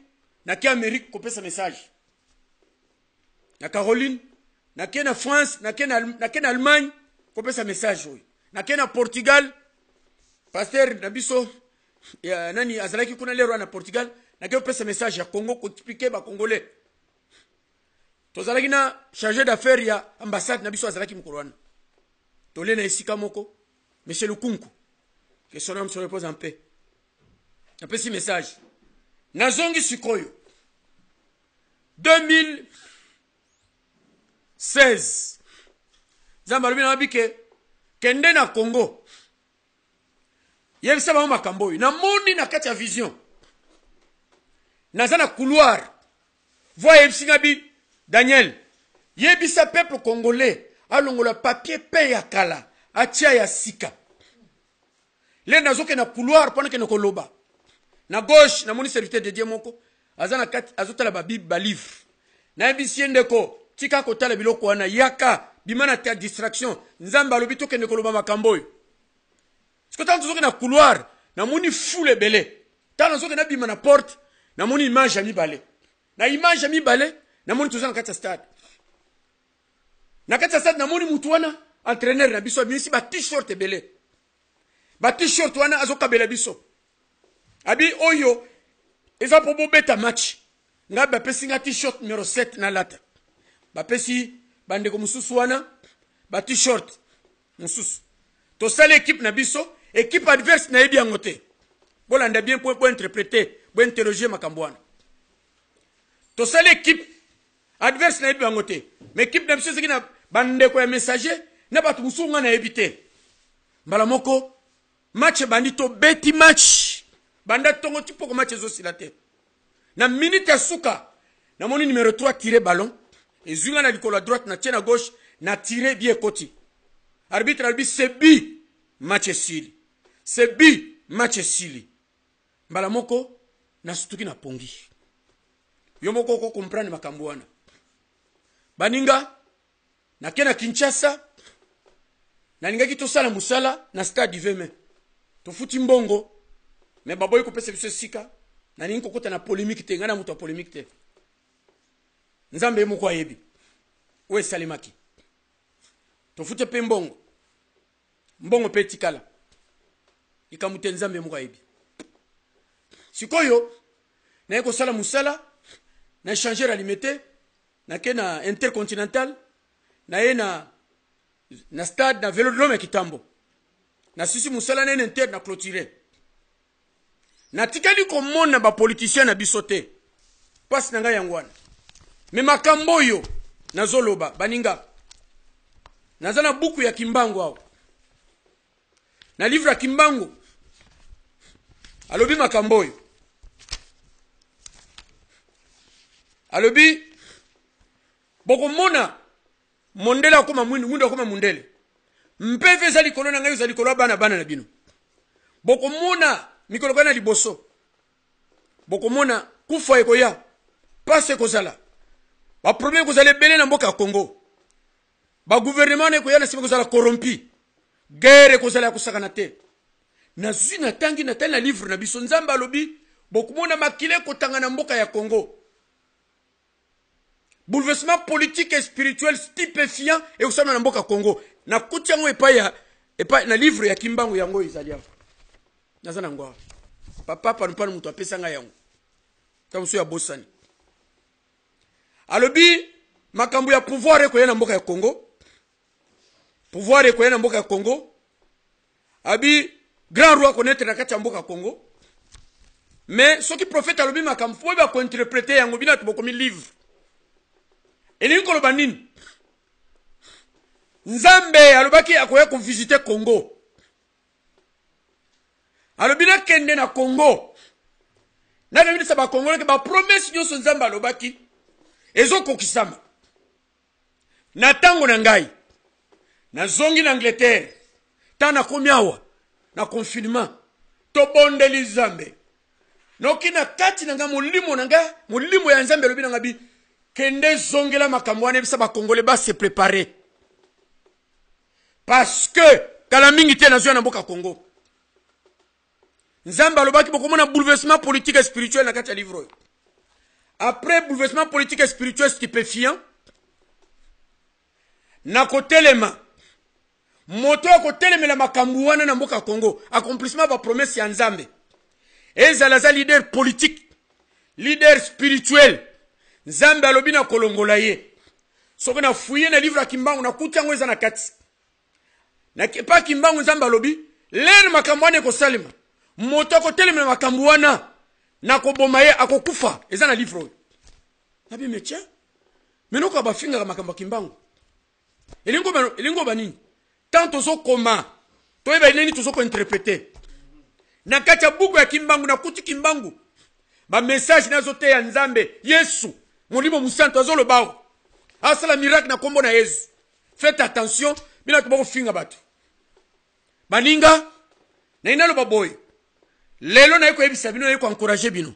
na ki Amerique kopesa message na Caroline na ki na France na ki na Allemagne kopesa message oyo na ki na Portugal pasteur na biso ya nani azalaki kuna lero na Portugal na ki kopesa message ya Congo ko expliquer ba congolais tozalaki na chargé d'affaires ya ambassade na biso azalaki mkolwana tole na esika moko Monsieur Lukunku, que son âme se repose en paix. Un petit message. Nazongi Sukoyo. 2016. Zambalubi na bike kende na Congo. Yebisa ba makambo. Na moni na kati ya vision. Nazana couloir. Voyez Singabi Daniel. Yebisa peuple congolais alongola papier pe ya kala atia ya sika. Le nazoke na couloir pendant que na koloba. Na gauche na moni serviteur de Dieu moko azana kati azotala ba bible ba livre. Na yebisi ndeko tika kotala biloko wana yaka bimana ta distraction nzamba alobi to kende koloba makambo yo. Sikotan nazoke na couloir na moni foule belé. Ta nazoke na bimana porte na moni image ya mibale. Na image ya mibale na moni tozana kati ya stade. Na kati ya stade na moni mutu wana entraîneur na biso bimisi ba t-shirt belé. Ba t-shirt wana azoka bela biso. Abi oyo eza po beta match. Nga ba pesi nga t-shirt numéro 7 na lata. Ba pesi bande ko mususu wana ba t-shirt mususu. To sale équipe na biso, équipe adverse na yebi yangote. Bolanda bien pour interpréter, pour interroger makambo wana. To sale équipe adverse na yebi yangote. Mais équipe na biso sekina bande ko ya messager na batu mususu nga na yebite. Mbala moko match bandito beti match. Banda tongo tipo ko match zo silate. Na minute suka na moni numéro 3 tirer ballon et zunga na likolo à droite na tiena gauche na tirer bien côté. Arbitre albi c'est bi match sili. C'est bi match sili. Mbala moko na sutuki na pongi. Yo moko ko comprendre makambo wana. Baninga na kena Kinshasa na ningaki to sala musala na stade du 20 mai. To futi mbongo mais baboy ko pese biso sika na ningi kokota na polémique te ngana muto polémique te. Nzambe mu kwa yebi. We salimaki. To fute pe mbongo. Mbongo pe tikala. Ikamute nzambe mu kwa yebi. Sikoyo na yeko sala musala na échanger alimete na kena intercontinental na yena na stade na Velodrome Kitambo. Na sisi musala na inter na clôturer. Na tikali komona ba politicien na bisote. Pas na nga yangwana. Me makambo yo nazoloba baninga. Nazana buku ya Kimbangu hao. Na livre ya Kimbangu. Alobi makambo yo. Alobi bokomona mondele akoma mwindu akoma mundele. Mpeve za likolo na ngayo za likolo bana na bino. Bokomona mikolo kana liboso. Bokomona kufa ekoya. Passe kozala. Ba problème kozala belé na mboka Congo. Ba gouvernement ne koya na sima kozala corrompu. Guerre kozala kusakana te. Na zuna tangi na tena livre na biso nzamba lobi bokomona makile kotanga na mboka ya Congo. Bouleversement politique et spirituel stupéfiant et usana na mboka Congo. Na kutiango epa na livre ya Kimbangu yango izali hapo. Nazana ngwa. Papa panupanu mutu apesa nga yango. Tamusu ya bosani. Alobi makambo ya pouvoir eko na mboka ya Congo. Pouvoir eko na mboka ya Congo. Abi grand roi connaître na kati ya mboka ya Congo. Mais soki prophète alobi makambo fo ba ko interpréter yango bina to bokomi livre. Eli ko loba nini? Nzambe alobaki akoya ko visiter Congo. Alobina kende na Congo. Na bimisa sa ba Congo ke ba promesse nyoso nzambe alobaki. Ezo kokisama. Na tango na ngai. Na zongi na Angleterre. Tana komiawa. Na confinement. To bondeli nzambe. Noki na kati na nga mulimo na nga. Mulimo ya nzambe alobina ngabi. Kende zongela makambo wana bisa ba Congolais ba se préparer. Parce que kala mingi te na zo na mboka Congo. Nzamba alobaki bokomona bouleversement politique et spirituel na kati ya livre. Après bouleversement politique et spirituel stupéfiant, na kotelema moto akotelemela makambo wana na mboka Congo, accomplissement ba promesse ya Nzambe. Ezala za leader politique, leader spirituel. Nzambe alobi na kolongola ye. Soko na fuye na livre ya Kimbangu na kutango eza na kati. na pa kimbangu nzambe alobi lere makambo wana ekosalema moto akotelema makambo wana na koboma ye akokufa eza na livre oyo nabi metia menoko bafingaka makambo kimbangu elingo banini tant tozokoma toyeba nini tozokointerprete na kati ya buku ya kimbangu na kuti kimbangu bamessage nazote ya nzambe yesu molimo musantu azolobawo asala miracle na kombo na yesu. Faites attention bina toboko finga bato baninga na inalo baboy lelo na yeko yebisa bino yeko encourager bino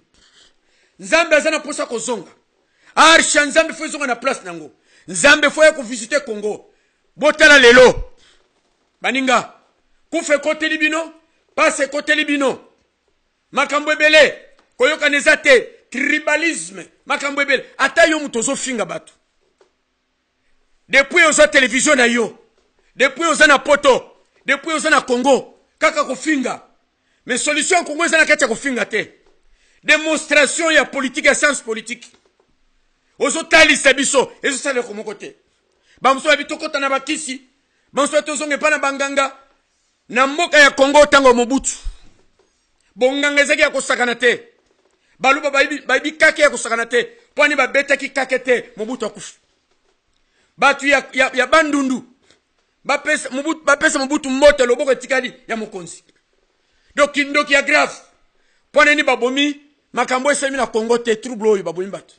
nzambe azana posa kozonga arsha nzambe fo zonga na place nango nzambe fo yeko visiter Congo botala lelo baninga kufe kote libino passe kote libino makambo ebele koyoka nezate tribalisme makambo ebele ata yo mutozo finga bato depuis oza télévision na yo depuis oza na poto depuis oza na Congo kaka kofinga mais solution en Congo eza na kati ya kofinga te démonstration ya politique ya science politique ozo talisa biso ezo sala ko moko te bamso ya bitokota na bakisi bamso tozonge pa na banganga na mboka ya Congo tango Mobutu bonganga ezaki ya kosakana te baluba baibi kake ya kosakana te pwani babetaki kake te Mobutu akufa batu ya bandundu bapesa Mobutu moto loboko etikali ya mokonzi doki ya grave pwani ni babomi makambo esemi na Congo te trouble oyo babomi batu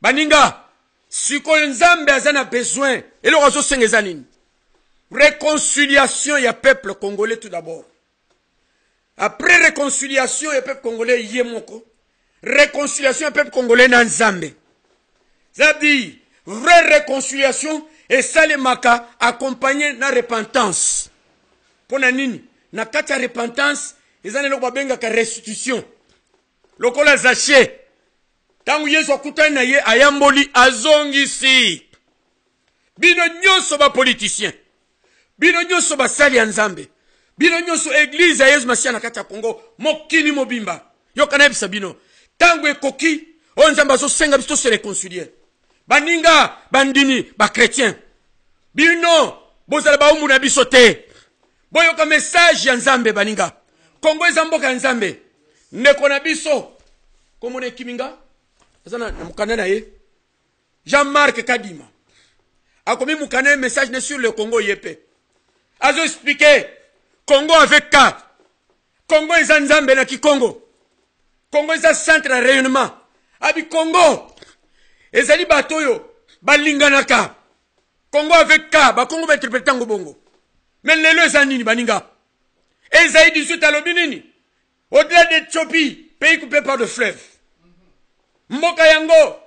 baninga sikoyo nzambe azana besoin eloko azosenga eza nini réconciliation ya peuple congolais tout d'abord. Après réconciliation ya peuple congolais yemoko, réconciliation ya peuple congolais na nzambe. Ça dit vraie réconciliation et salemaka accompagné na repentance. Pona nini na kati ya repentance ezane loko babenga ka restitution. Lokola zaché tangu Yesu akutana na ye ayamboli azongisi. Bino nyonso ba politicien. Bino nyonso basali ya nzambe. Bino nyonso église ya Yesu Masia na kati ya Congo mokini mobimba. Yokana yebisa bino. Tangu ekoki o nzambe azosenga biso se réconcilier. Baninga bandimi ba chrétien. Bino bozala ba umu na biso te. Boyoka message ya nzambe baninga. Congo eza mboka ya nzambe. Ndeko na biso komone kiminga azana na mukanda na ye Jean-Marc Kadima akomi mukanda message ne sur le Congo yepe azo expliquer Congo avec cas Congo eza nzambe na Kikongo Congo eza centre de rayonnement abi Congo ezali batoyo balinganaka Congo avec cas ba Congo ba interpréter ngobongo mais lelo eza nini baninga ezali 18 alobi nini au-delà d'Éthiopie pays coupé par le fleuve mboka yango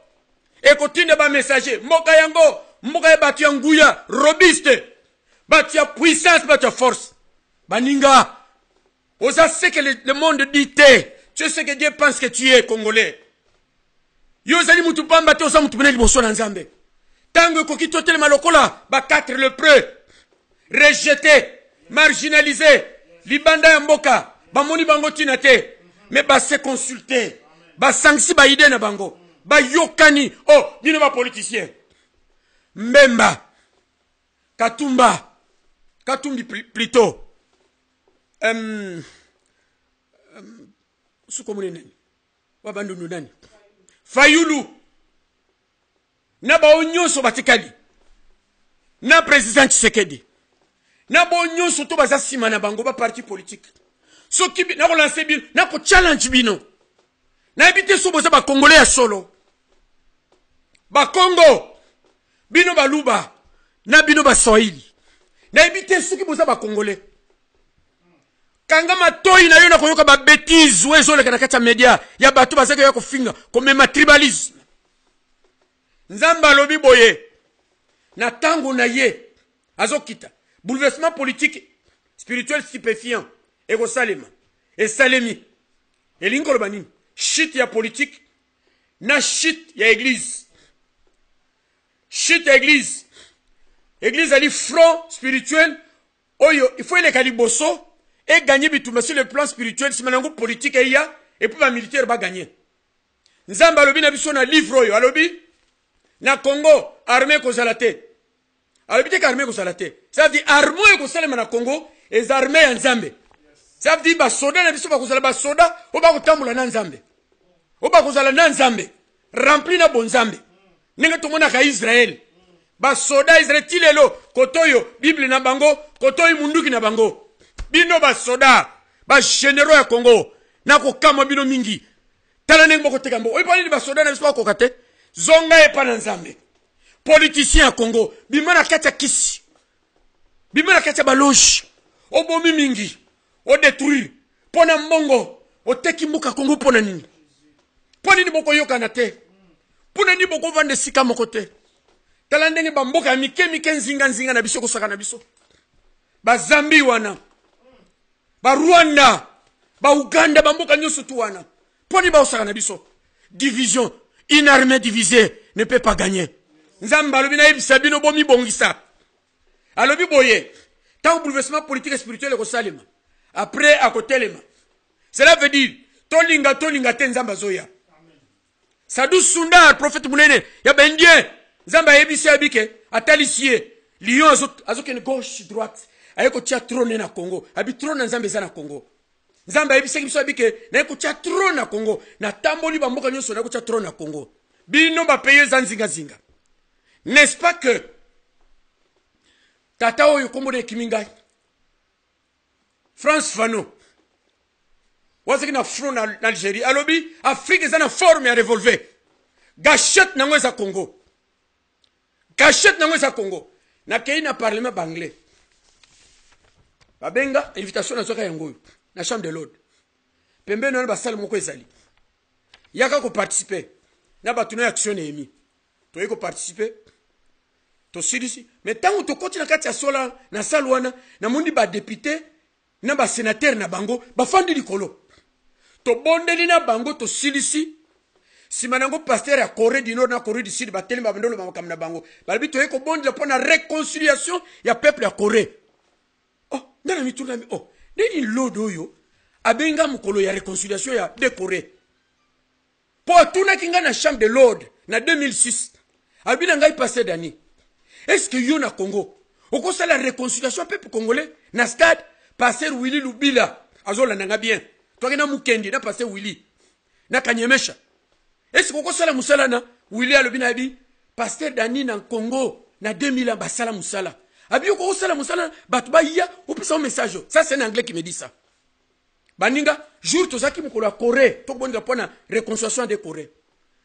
ekotinde ba messager mboka yango mboka ya batu ya nguya robuste batu ya puissance batu ya force baninga osa ce que le monde dit te tu sais ce que Dieu pense que tu es congolais yo zali mutu pamba te osa mutu mene liboso na nzambe tango ekoki totelema lokola ba 4 le preux rejeté marginalisé libanda ya mboka bamoni bango tina te mais ba se consulter ba sangsi ba ide na bango ba yokani oh bino ba politicien Mbemba Katumbi plutôt sukomune nani wabandundu nani Fayulu na ba onyoso batikali na président Tshisekedi na ba onyoso to baza sima na bango ba parti politique soki na ko lancer bino na ko challenge bino na ebite so boza ba congolais ya solo ba Congo bino baluba na bino ba Swahili na ebite soki boza ba congolais kanga matoi na yo na koyoka ba bêtise wezo le kana kati media ya batu bazaka ya kofinga komema tribalisme nzamba lobi boye na tango na ye azokita bouleversement politique spirituel stupéfiant ego salema et salemi elingo lobani shit ya politique na shit ya église shit ya église ali front spirituel oyo il faut les kaliboso et gagner bitumba sur le plan spirituel si manango politique ya et puis ba militaire ba gagner nzamba lobi na biso na livre oyo alobi na Congo armée ko zalate alobi te armée ko zalate Ça veut dire arme ekosalema na Congo et armée ya Nzambe. Ça veut dire ba soda na biso ba kozala ba soda o ba kotambola na Nzambe. O ba kozala na Nzambe rempli na bonzambe. Ninga tomona ka Israël. Ba soda Israël tilelo kotoyo Bible na bango kotoyo munduki na bango. Bino ba soda ba généraux ya Congo na ko kama bino mingi. Tala nengo koteka mbo. Oyi pali ba soda na biso ko kate. Zonga e pa na Nzambe. Politicien ya Congo bimana kata kisi. Bimana kata baloji. Obomi mingi. O détruire. Pona mbongo. O teki mbuka Congo pona nini. Pona ni boko yoka na te. Pona ni boko vande sika moko te. Tala ndenge ba mboka mike nzinga na biso kosaka na biso. Ba Zambi wana. Ba Rwanda. Ba Uganda ba mboka nyoso tu wana. Poni ba osaka na biso. Division. Une armée divisée ne peut pas gagner. Nzamba alobi na yebisa bino bomi bongisa. Alobi boye. Tant bouleversement politique et spirituel ko salima. Après à côté lema. Cela veut dire tolinga te nzamba zoya. Sadou Sundar prophète munene ya bendien. Nzamba yebisi abike atalisie lion azokene gauche droite. Ayeko tia trône na Congo. Abi trône na Nzamba za na Congo. Nzamba yebisi biso abike na yeko tia trône na Congo. Na tamboli ba mboka nyoso na yeko tia trône na Congo. Bino ba payer zanzinga zinga. N'est-ce pas que tata oyo kombo de Kimingai France Fano wazaki na front na Algérie alobi Afrique eza na forme ya revolver gâchette nango eza Congo na kei na parlement banglais babenga invitation na zoka yango na chambre de l'ordre pembeni na basale moko ezali yaka ko participer na batuno action emi toye ko participer to sidisi mais tango to koti na kati ya sola na salwana na mundi ba député na ba sénateur na bango ba fandi likolo to bondeli na bango to sidisi simanango pasteur ya Corée du Nord na Corée du Sud ba teli ba bandolo ba kamna bango ba bi to yeko bondela pona réconciliation ya peuple ya Corée. Oh ndana mituna mi oh nini lodo yo abenga mukolo ya réconciliation ya de Corée po tuna kinga na chambre de l'ordre na 2006 abina ngai passé d'année. Est-ce que yo na Congo oko sala réconciliation peuple congolais na stade pasteur Willy Lubila azola nanga bien toke na mukendi na pasteur Willy na Kanyemesha. Est-ce que oko sala musala na Willy alobina abi pasteur Dani na Congo na 2000 ans basala musala abi oko sala musala batuba ya opesa un message. Ça c'est un anglais qui me dit ça. Baninga jour tozaki mukolo ya Corée to bonda pona réconciliation de Corée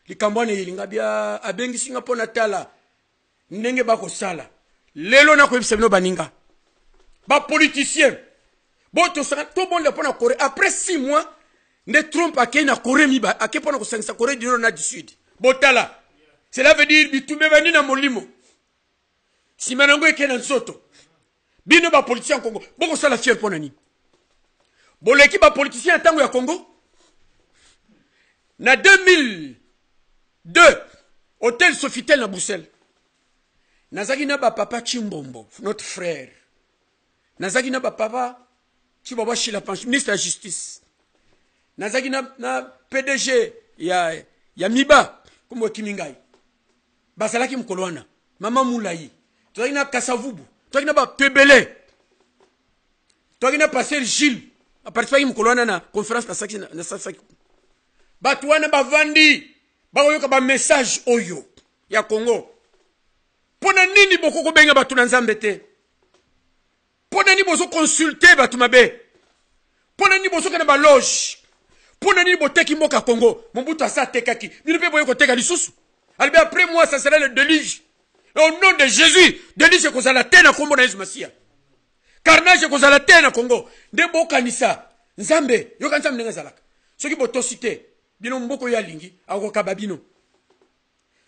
likambwane yilinga bia abengi singa pona tala ndenge bako sala lelo na ko yebisebino baninga ba politicien boto sanga to bonda pona Corée après 6 mois ne Trump akei na Corée miba akei pona ko sangisa Corée du Nord na du Sud botala cela veut dire bitumbe bani na molimo simanango ekena nsoto bino ba politicien Congo boko sala fier pona ni boleki ba politicien tango ya Congo na 2002 hôtel Sofitel na Bruxelles nazaki na ba papa Chimbombo notre frère nazaki na ba papa Chibobo Chilapanche ministre de la justice nazaki na PDG ya Miba comme Kimingai basalaki mkolwana mama Moulayi tozaki na Kasavubu tozaki na ba Pebele tozaki na passer Gilles a participé mkolwana na conférence na Saki batwana bavandi bayoka ba message oyo ya Congo. Pona nini boko ko benga batu na Nzambe te? Pona nini bozo consulter batu mabe? Pona nini bozo kana ba loge? Pona nini boteki mboka Congo? Mobutu asa tekaki. Bino pe boyo ko teka lisusu. Albi après moi ça sera le déluge. Au nom de Jésus, déluge ko zala te na kombo na Yesu Masia. Carnage ko zala te na Congo. Nde boka nisa. Nzambe, yo kan Nzambe nga zalaka. Soki botosite, bino mboko ya lingi akokaba bino.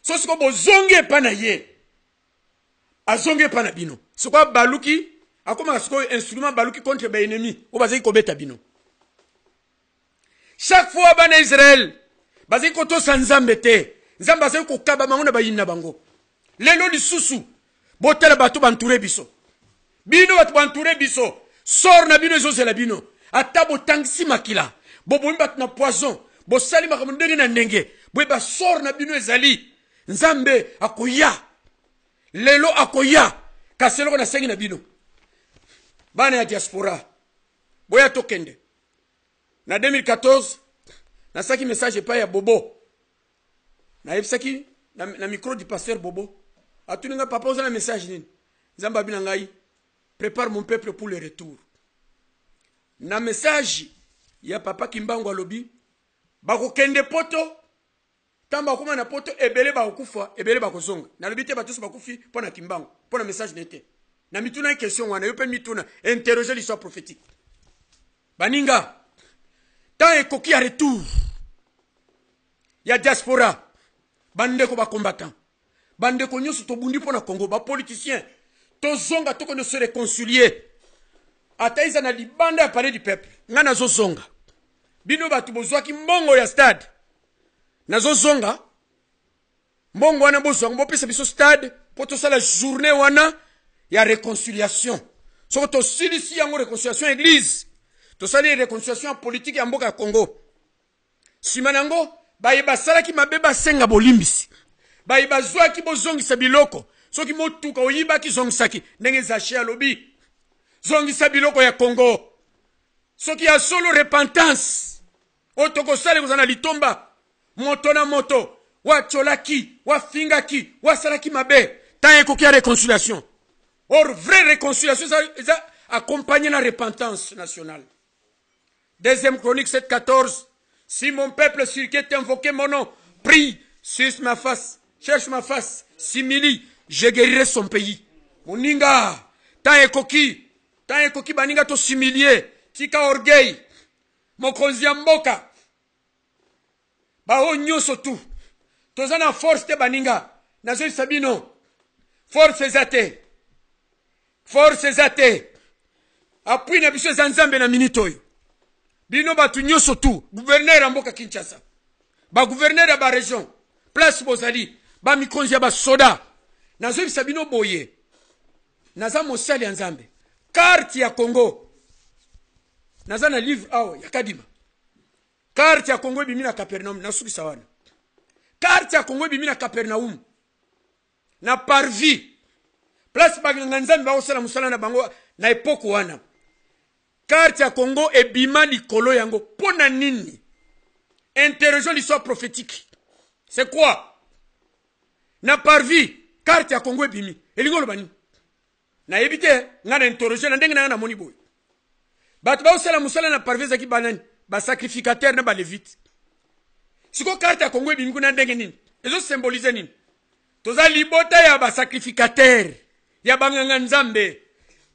Soki ko bozonge pa na ye. Azonge pana bino. Sokwa baluki, akoma soko instrument baluki contre ba ennemi, o bazaki ko beta bino. Chaque fois bana Israël, bazaki ko to sanzambe te. Nzamba bazaki ko kaba mangona ba yinna bango. Lelo lisusu, botela batu bantoure biso. Bino batu bantoure biso. Sor na bino zo la bino. Ata botangisi makila. Bobo mbat na poison. Bo sali makamundenge na ndenge. Boba sor na bino ezali. Nzambe akoya. Lelo akoya. Kaselo na sengi na bino. bana ya diaspora boya tokende na 2014 na saki message pa ya Bobo na yebisaki na micro du pasteur Bobo atuninga papa oza na message nini nzamba bina ngai prépare mon peuple pour le retour na message ya papa Kimbangu alobi bako kende poto tamba kuma na poto ebele ba okufa ebele ba kozonga na lobi te batusu bakufi pona Kimbangu pona message nete na mituna question wana yo pe mituna interroger l'histoire prophétique baninga tant ekoki ya retour ya diaspora bandeko ba combattant bandeko nyoso to bundi pona Congo ba politicien to zonga to kono se réconcilier ataiza na libanda ya palais du peuple ngana zo zonga bino batu bozwaki mbongo ya stade nazo zonga mbongo wana bozwanga bopesa biso stade po to sala journée wana ya réconciliation soko to silisi yango réconciliation église to sali réconciliation politique ya mboka ya Congo simanango baye basalaki mabeba senga bolimbisi baye bazwaki bozongisa biloko soki motuka oyibaki zongisaki ndenge za chez alobi zongisa biloko ya Congo soki ya solo repentance otoko sale kozana litomba moto na moto wacholaki wafingaki wasalaki mabe tant ekoki ya réconciliation or vraie réconciliation ça accompagné la repentance nationale. Deuxième Chronique 7:14. Si mon peuple sur qui est invoqué mon nom prie, suce ma face, cherche ma face, s'humilie, je guérirai son pays. Moninga, tant ekoki baninga to s'humilier, tika orgueil, mokonzi ya mboka. Ba o nyoso tu. Tozana force te baninga, nazo sabino. Force zate. Force zate. Apui na biso zanzambe na minitoyo. Bino batu nyoso tu, gouverneur ya mboka Kinshasa. Ba gouverneur ya ba région, place bozali, ba mikonzi ya ba soda. Nazo bisabino boye. Naza mosali ya nzambe. Carte ya Congo. Naza na livre awo ya Kadima. Carte ya Congo bimi na Capernaum nasuki sawana. Carte ya Congo bimi na Capernaum. Na Parvis. Place baganga nzambe ba osala musala na bango na epoque wana. Carte ya Congo ebima likolo yango pona nini? Interrogeons l'histoire prophétique. C'est quoi? Na Parvis, carte ya Congo ebimi. Elingo lobani. Na ebite ngana interroger na ndenge na moni boy. Batu ba osala musala na Parvis zaki banani, ba sacrificateur na ba levite. Siko carte ya Congo ebimi kuna ndenge nini? Ezo symboliser nini? Toza libota ya ba sacrificateur, ya banganga nzambe.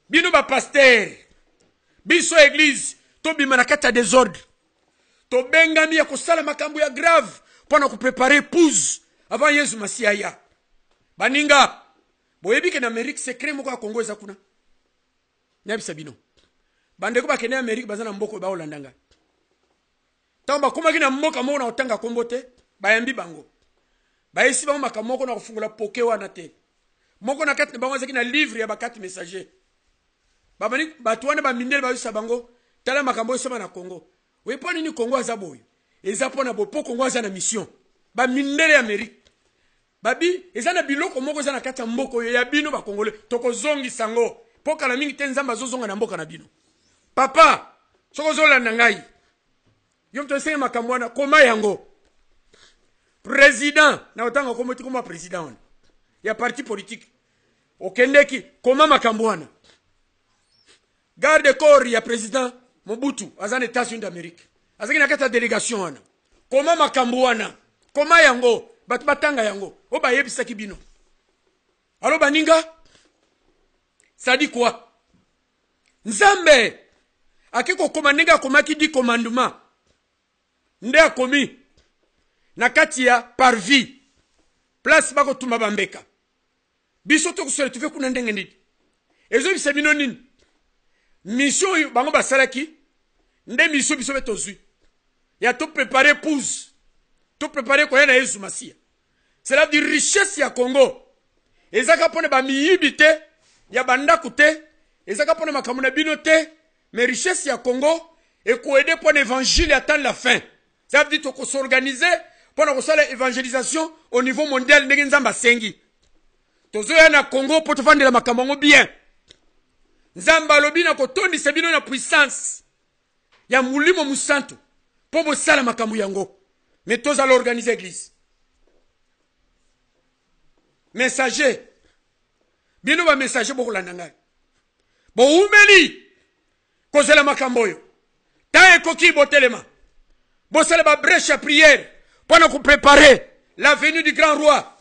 Bino ba pasteur. Biso église to bima na kata désordre. To bengami ya kosala makambo ya grave pona ko préparer épouse avant Yesu Masiaya. Baninga boyebi ke na Amérique secret moko ya Congo eza kuna. Nyabisa bino. Bandeko ba kene Amérique bazana mboko ba olandanga. Tamba kuma kina mboka mo na otanga kombote bayambi bango. Bayesi bango makamoko na kufungula poke wana te. Moko na kati bango zaki na livre ya bakati messager. Babani batuane ba mindele ba yusa bango tala makambo sema na Congo. Wepo nini Congo azaboyo? Eza pona bopo Congo aza na mission. Ba mindele Amerique. Babi eza na biloko moko eza na kati ya mboko ya bino ba Congolais. Toko zongi sango. Poka na mingi te nzamba zozonga na mboka na bino. Papa, soko zola na ngai. Yo mto sema makambo wana koma yango. Président na otanga komoti koma président wana. Ya parti politique. Okendeki koma makambo wana. Garde corps ya président Mobutu azan États-Unis d'Amérique. Azaki na kata délégation wana. Koma makambo wana. Koma yango batu batanga yango. Oba yebisaki bino. Alo baninga? Ça dit quoi? Nzambe akiko komandenga komaki di commandement. Nde akomi na kati ya Parvis. Place bako tumba bambeka. Biso to kusele tufe kuna ndenge ndidi. Ezo bisabino nini? Mission bango basalaki nde mission biso betozui ya to préparer épouse to préparer koya na Yesu Masia. C'est la richesse ya Congo ezaka pone ba miyibite ya bandaku te ezaka pone makambo na bino te mais richesse ya Congo et ko aider pour l'évangile attendre la fin. Ça veut dire qu'on s'organiser pour la évangélisation au niveau mondial ndenge nzamba sengi tozoya na Congo pour te vendre la makambo bien. nzambe alobi na kotondisa bino na puissance ya mulimo musantu po bosala makambo yango. Mais tozala organiser église. Messager bino ba messager bokolanda ngai bo umeli kozela makambo oyo ta ekoki botelema bosala ba brèche ya prière pendant qu'on préparer la venue du grand roi.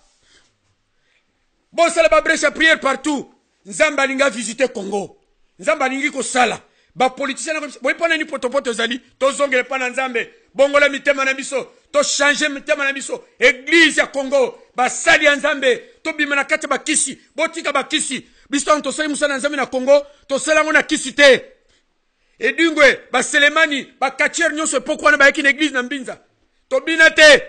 Bosala ba brèche ya prière partout. Nzamba alinga visiter Congo. Nzamba alingi kosala ba politicien na boy pona ni potopoto zali tozongele pana nzambe bongola mitema na biso to changer mitema na biso église ya Congo ba sali ya nzambe to bima na kati ba kisi botika ba kisi biso to sali musana nzambe na Congo to sala ngona kisi te edungwe ba Selemani ba katier nyonso pokwa na ba yeki na église na Mbinza to bina te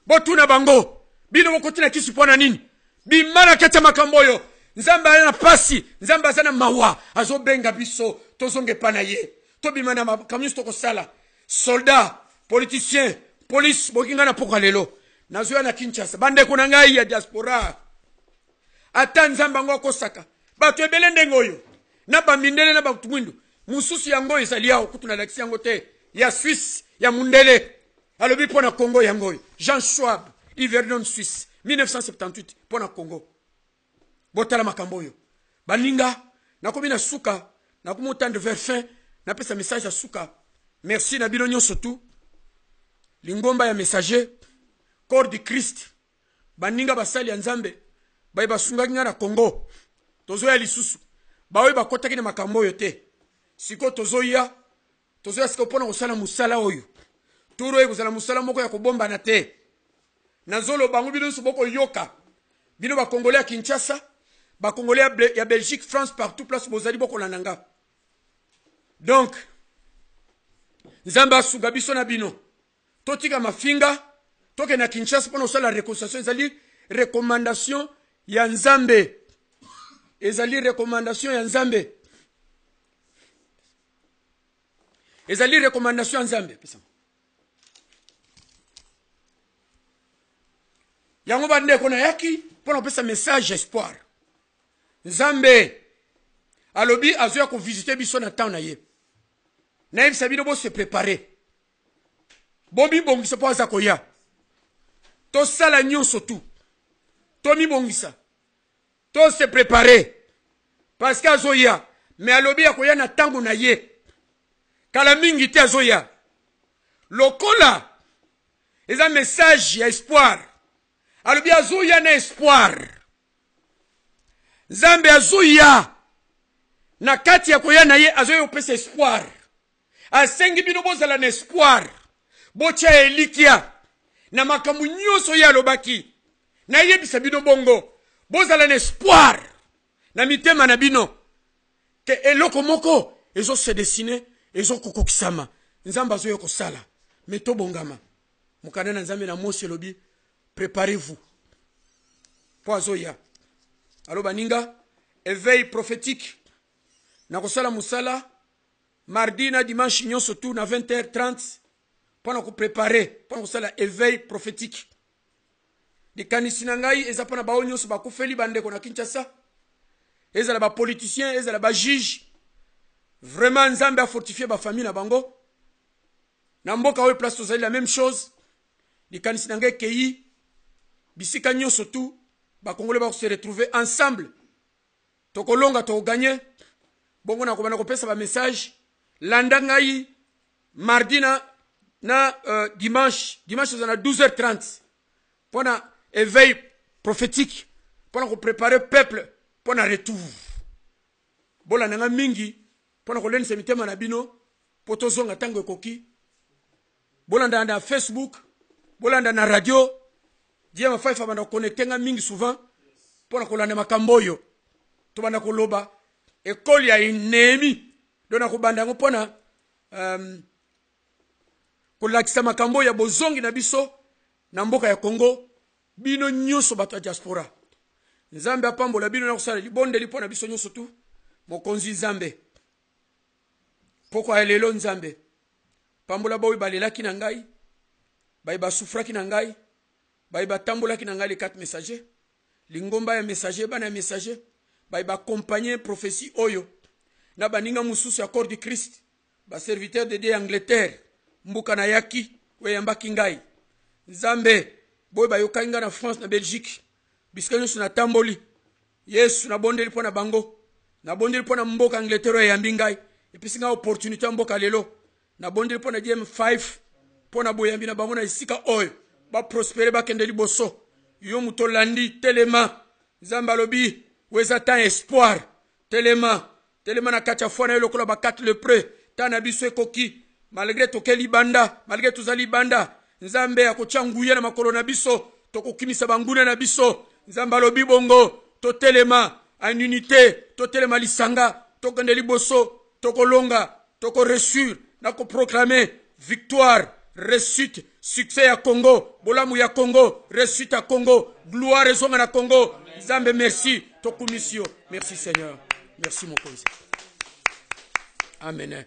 botuna bango bino bokotina kisi pona nini bimana kati makambo yo nzambe ana pasi nzambe azana mawa azobenga biso tozonge pana ye to bimana makambo to kosala soldat politicien police bokinga na pokwa lelo nazoya na Kinshasa bande kuna ngai ya diaspora ata nzamba ngo kosaka bato ebele ndengo oyo na bamindele na batumwindu mususu yango ezali yao kutuna laksi yango te ya Suisse ya mundele alobi pona Congo yango Jean Schwab Yverdon Suisse 1978 pona Congo botala makambo yo baninga nakomi na suka nakumutande vers fin na pesa message ya suka merci na bino nyonso tu lingomba ya messager corps du Christ baninga basali ya nzambe bayi basunga kinga na Congo tozoya lisusu bawe bakotaki na makambo yo te siko tozoya siko pona kosala musala oyo turo ekozala musala moko ya kobomba na te nazolo bango bino soboko yoka bino ba Congolais ya Kinshasa ba Congolais ya Belgique France partout place bozali boko lananga. Donc nzamba suga biso na bino totika mafinga toke na Kinshasa pona osala réconciliation ezali recommandation ya nzambe ezali recommandation ya nzambe ezali recommandation ya nzambe pesa yango bande kona yaki pona pesa message espoir nzambe alobi azoya ko visiter biso na temps na ye na yebisa bino bo se préparer bobi bongisa po aza koya to sala nyonso tu to mi bongisa to se préparer parce que azoya mais alobi akoya na tango na ye kala mingi te azoya lokola eza message ya espoir alobi azoya na espoir nzambe azoya na kati ya koya na ye azoya opesa espoir asengi bino bozala na espoir botia elikia na makambo nyonso ya lobaki na yebisa bino bongo bozala na espoir na mitema na bino ke eloko moko ezo se dessiner ezo kokokisama nzambe azoya kosala meto bongama mukana na nzambe na mosi lobi préparez-vous po azoya alo baninga éveil prophétique na kosala musala mardi na dimanche nyonso tu na 20h30 pona ko préparer pona kosala éveil prophétique likanisi na ngai eza pona bao nyonso bakufeli bandeko na Kinshasa ezala ba politicien ezala ba juge vraiment nzambe a fortifier ba famille na bango na mboka we place tozali la même chose likanisi na ngai kei bisika nyonso tu ba Congolais ba se retrouver ensemble tokolonga to gagner bongo na kobana kopesa ba message landa ngai mardi na dimanche na 12h30 pona éveil prophétique pona ko préparer peuple pona retour bola nanga mingi pona ko lenisa mitema na bino poto zonga tango ekoki bolanda na Facebook bolanda na radio diema faifa banda connecter mingi souvent pona ko landa makambo yo to banda ko loba école ya inemi dona ko banda ngo pona ko lakisa makambo ya bozongi na biso na mboka ya Congo bino nyonso bato ya diaspora nzambe apambola bino na kusala libonde lipo na biso nyonso tu mokonzi nzambe poko alelo nzambe pambola boyi balelaki na ngai bayi basufraki na ngai bayi batambolaki na ngai les 4 messagers lingomba ya messager bana ya messager bayi ba accompagner prophétie oyo na baninga mususu ya corps du Christ ba serviteur de Dieu Angleterre mbuka na yaki we yambaki ngai nzambe boy bayoka nga na France na Belgique bisika nyonso na tamboli Yesu na bondeli po na bango na bondeli po na mboka Angleterre ya yambi ngai episi nga opportunité ya mboka lelo na bondeli po na DM5 po na boyambi na bango na esika oyo ba prospérer ba kende liboso yo mutolandi telema nzambe alobi weza ta espoir telema na kacha fona yelo kola ba 4 le près tana biso ekoki malgré tokeli banda malgré tozali banda nzambe akochanguya na makolo na biso tokokimisa banguna na biso nzambe alobi bongo to telema en unité to telema lisanga tokende liboso tokolonga toko reçur na ko proclamer victoire réussite succès ya Congo bolamu ya Congo réussite à Congo gloire ezonga na Congo nzambe merci tokumisio merci Seigneur merci mon Mokonzi amen.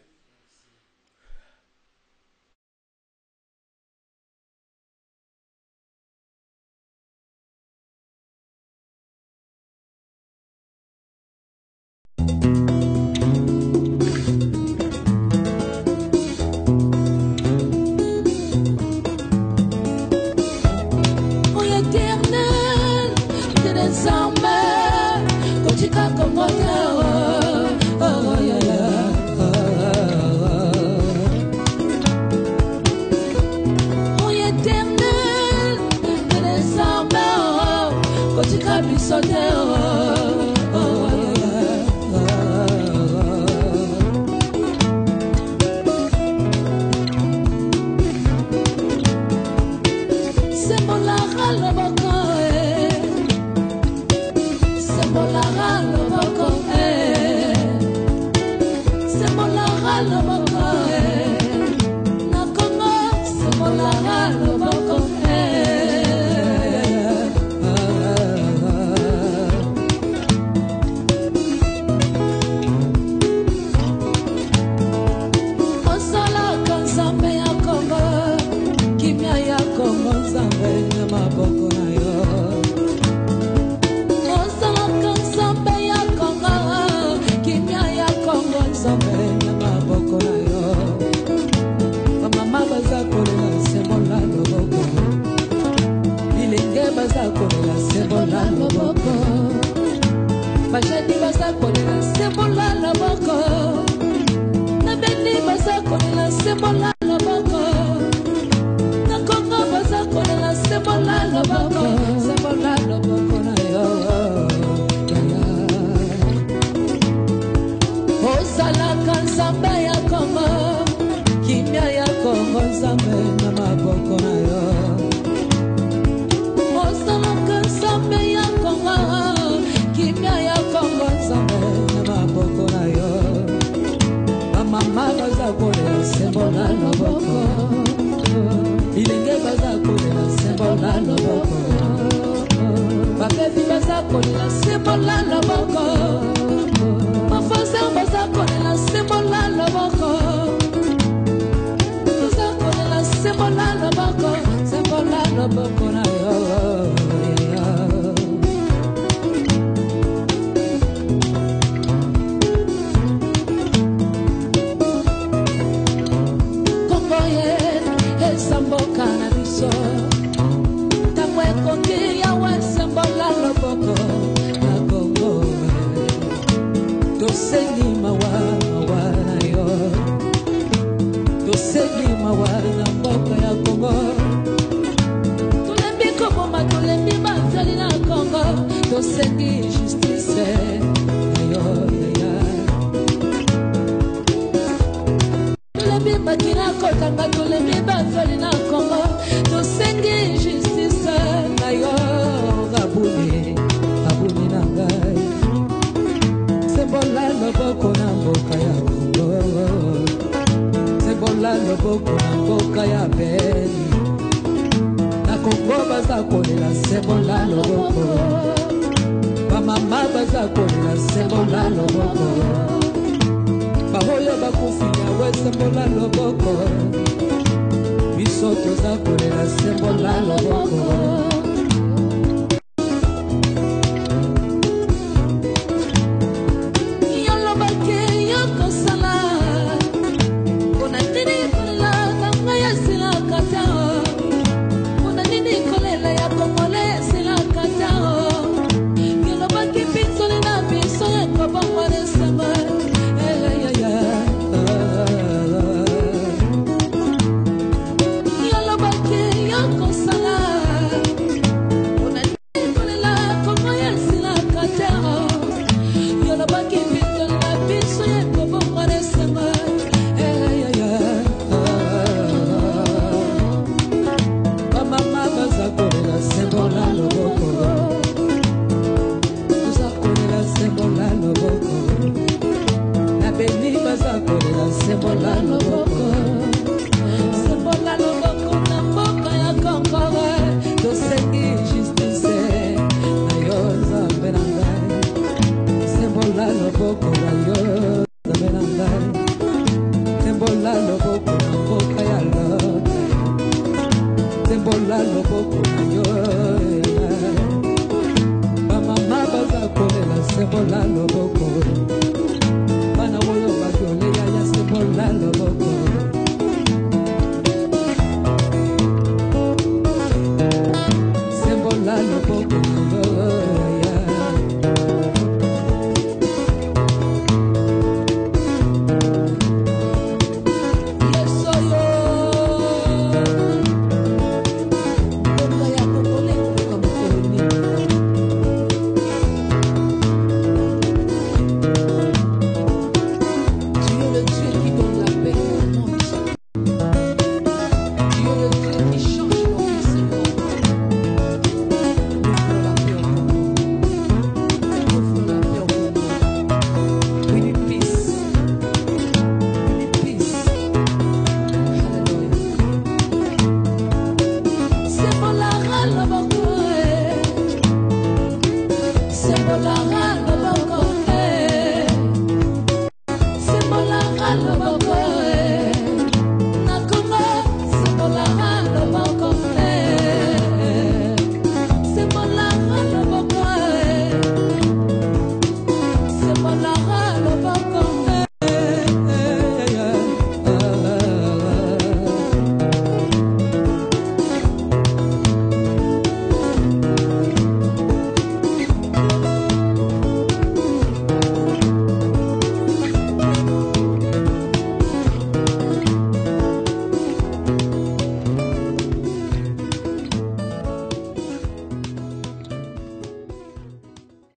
Yalla pembola loboko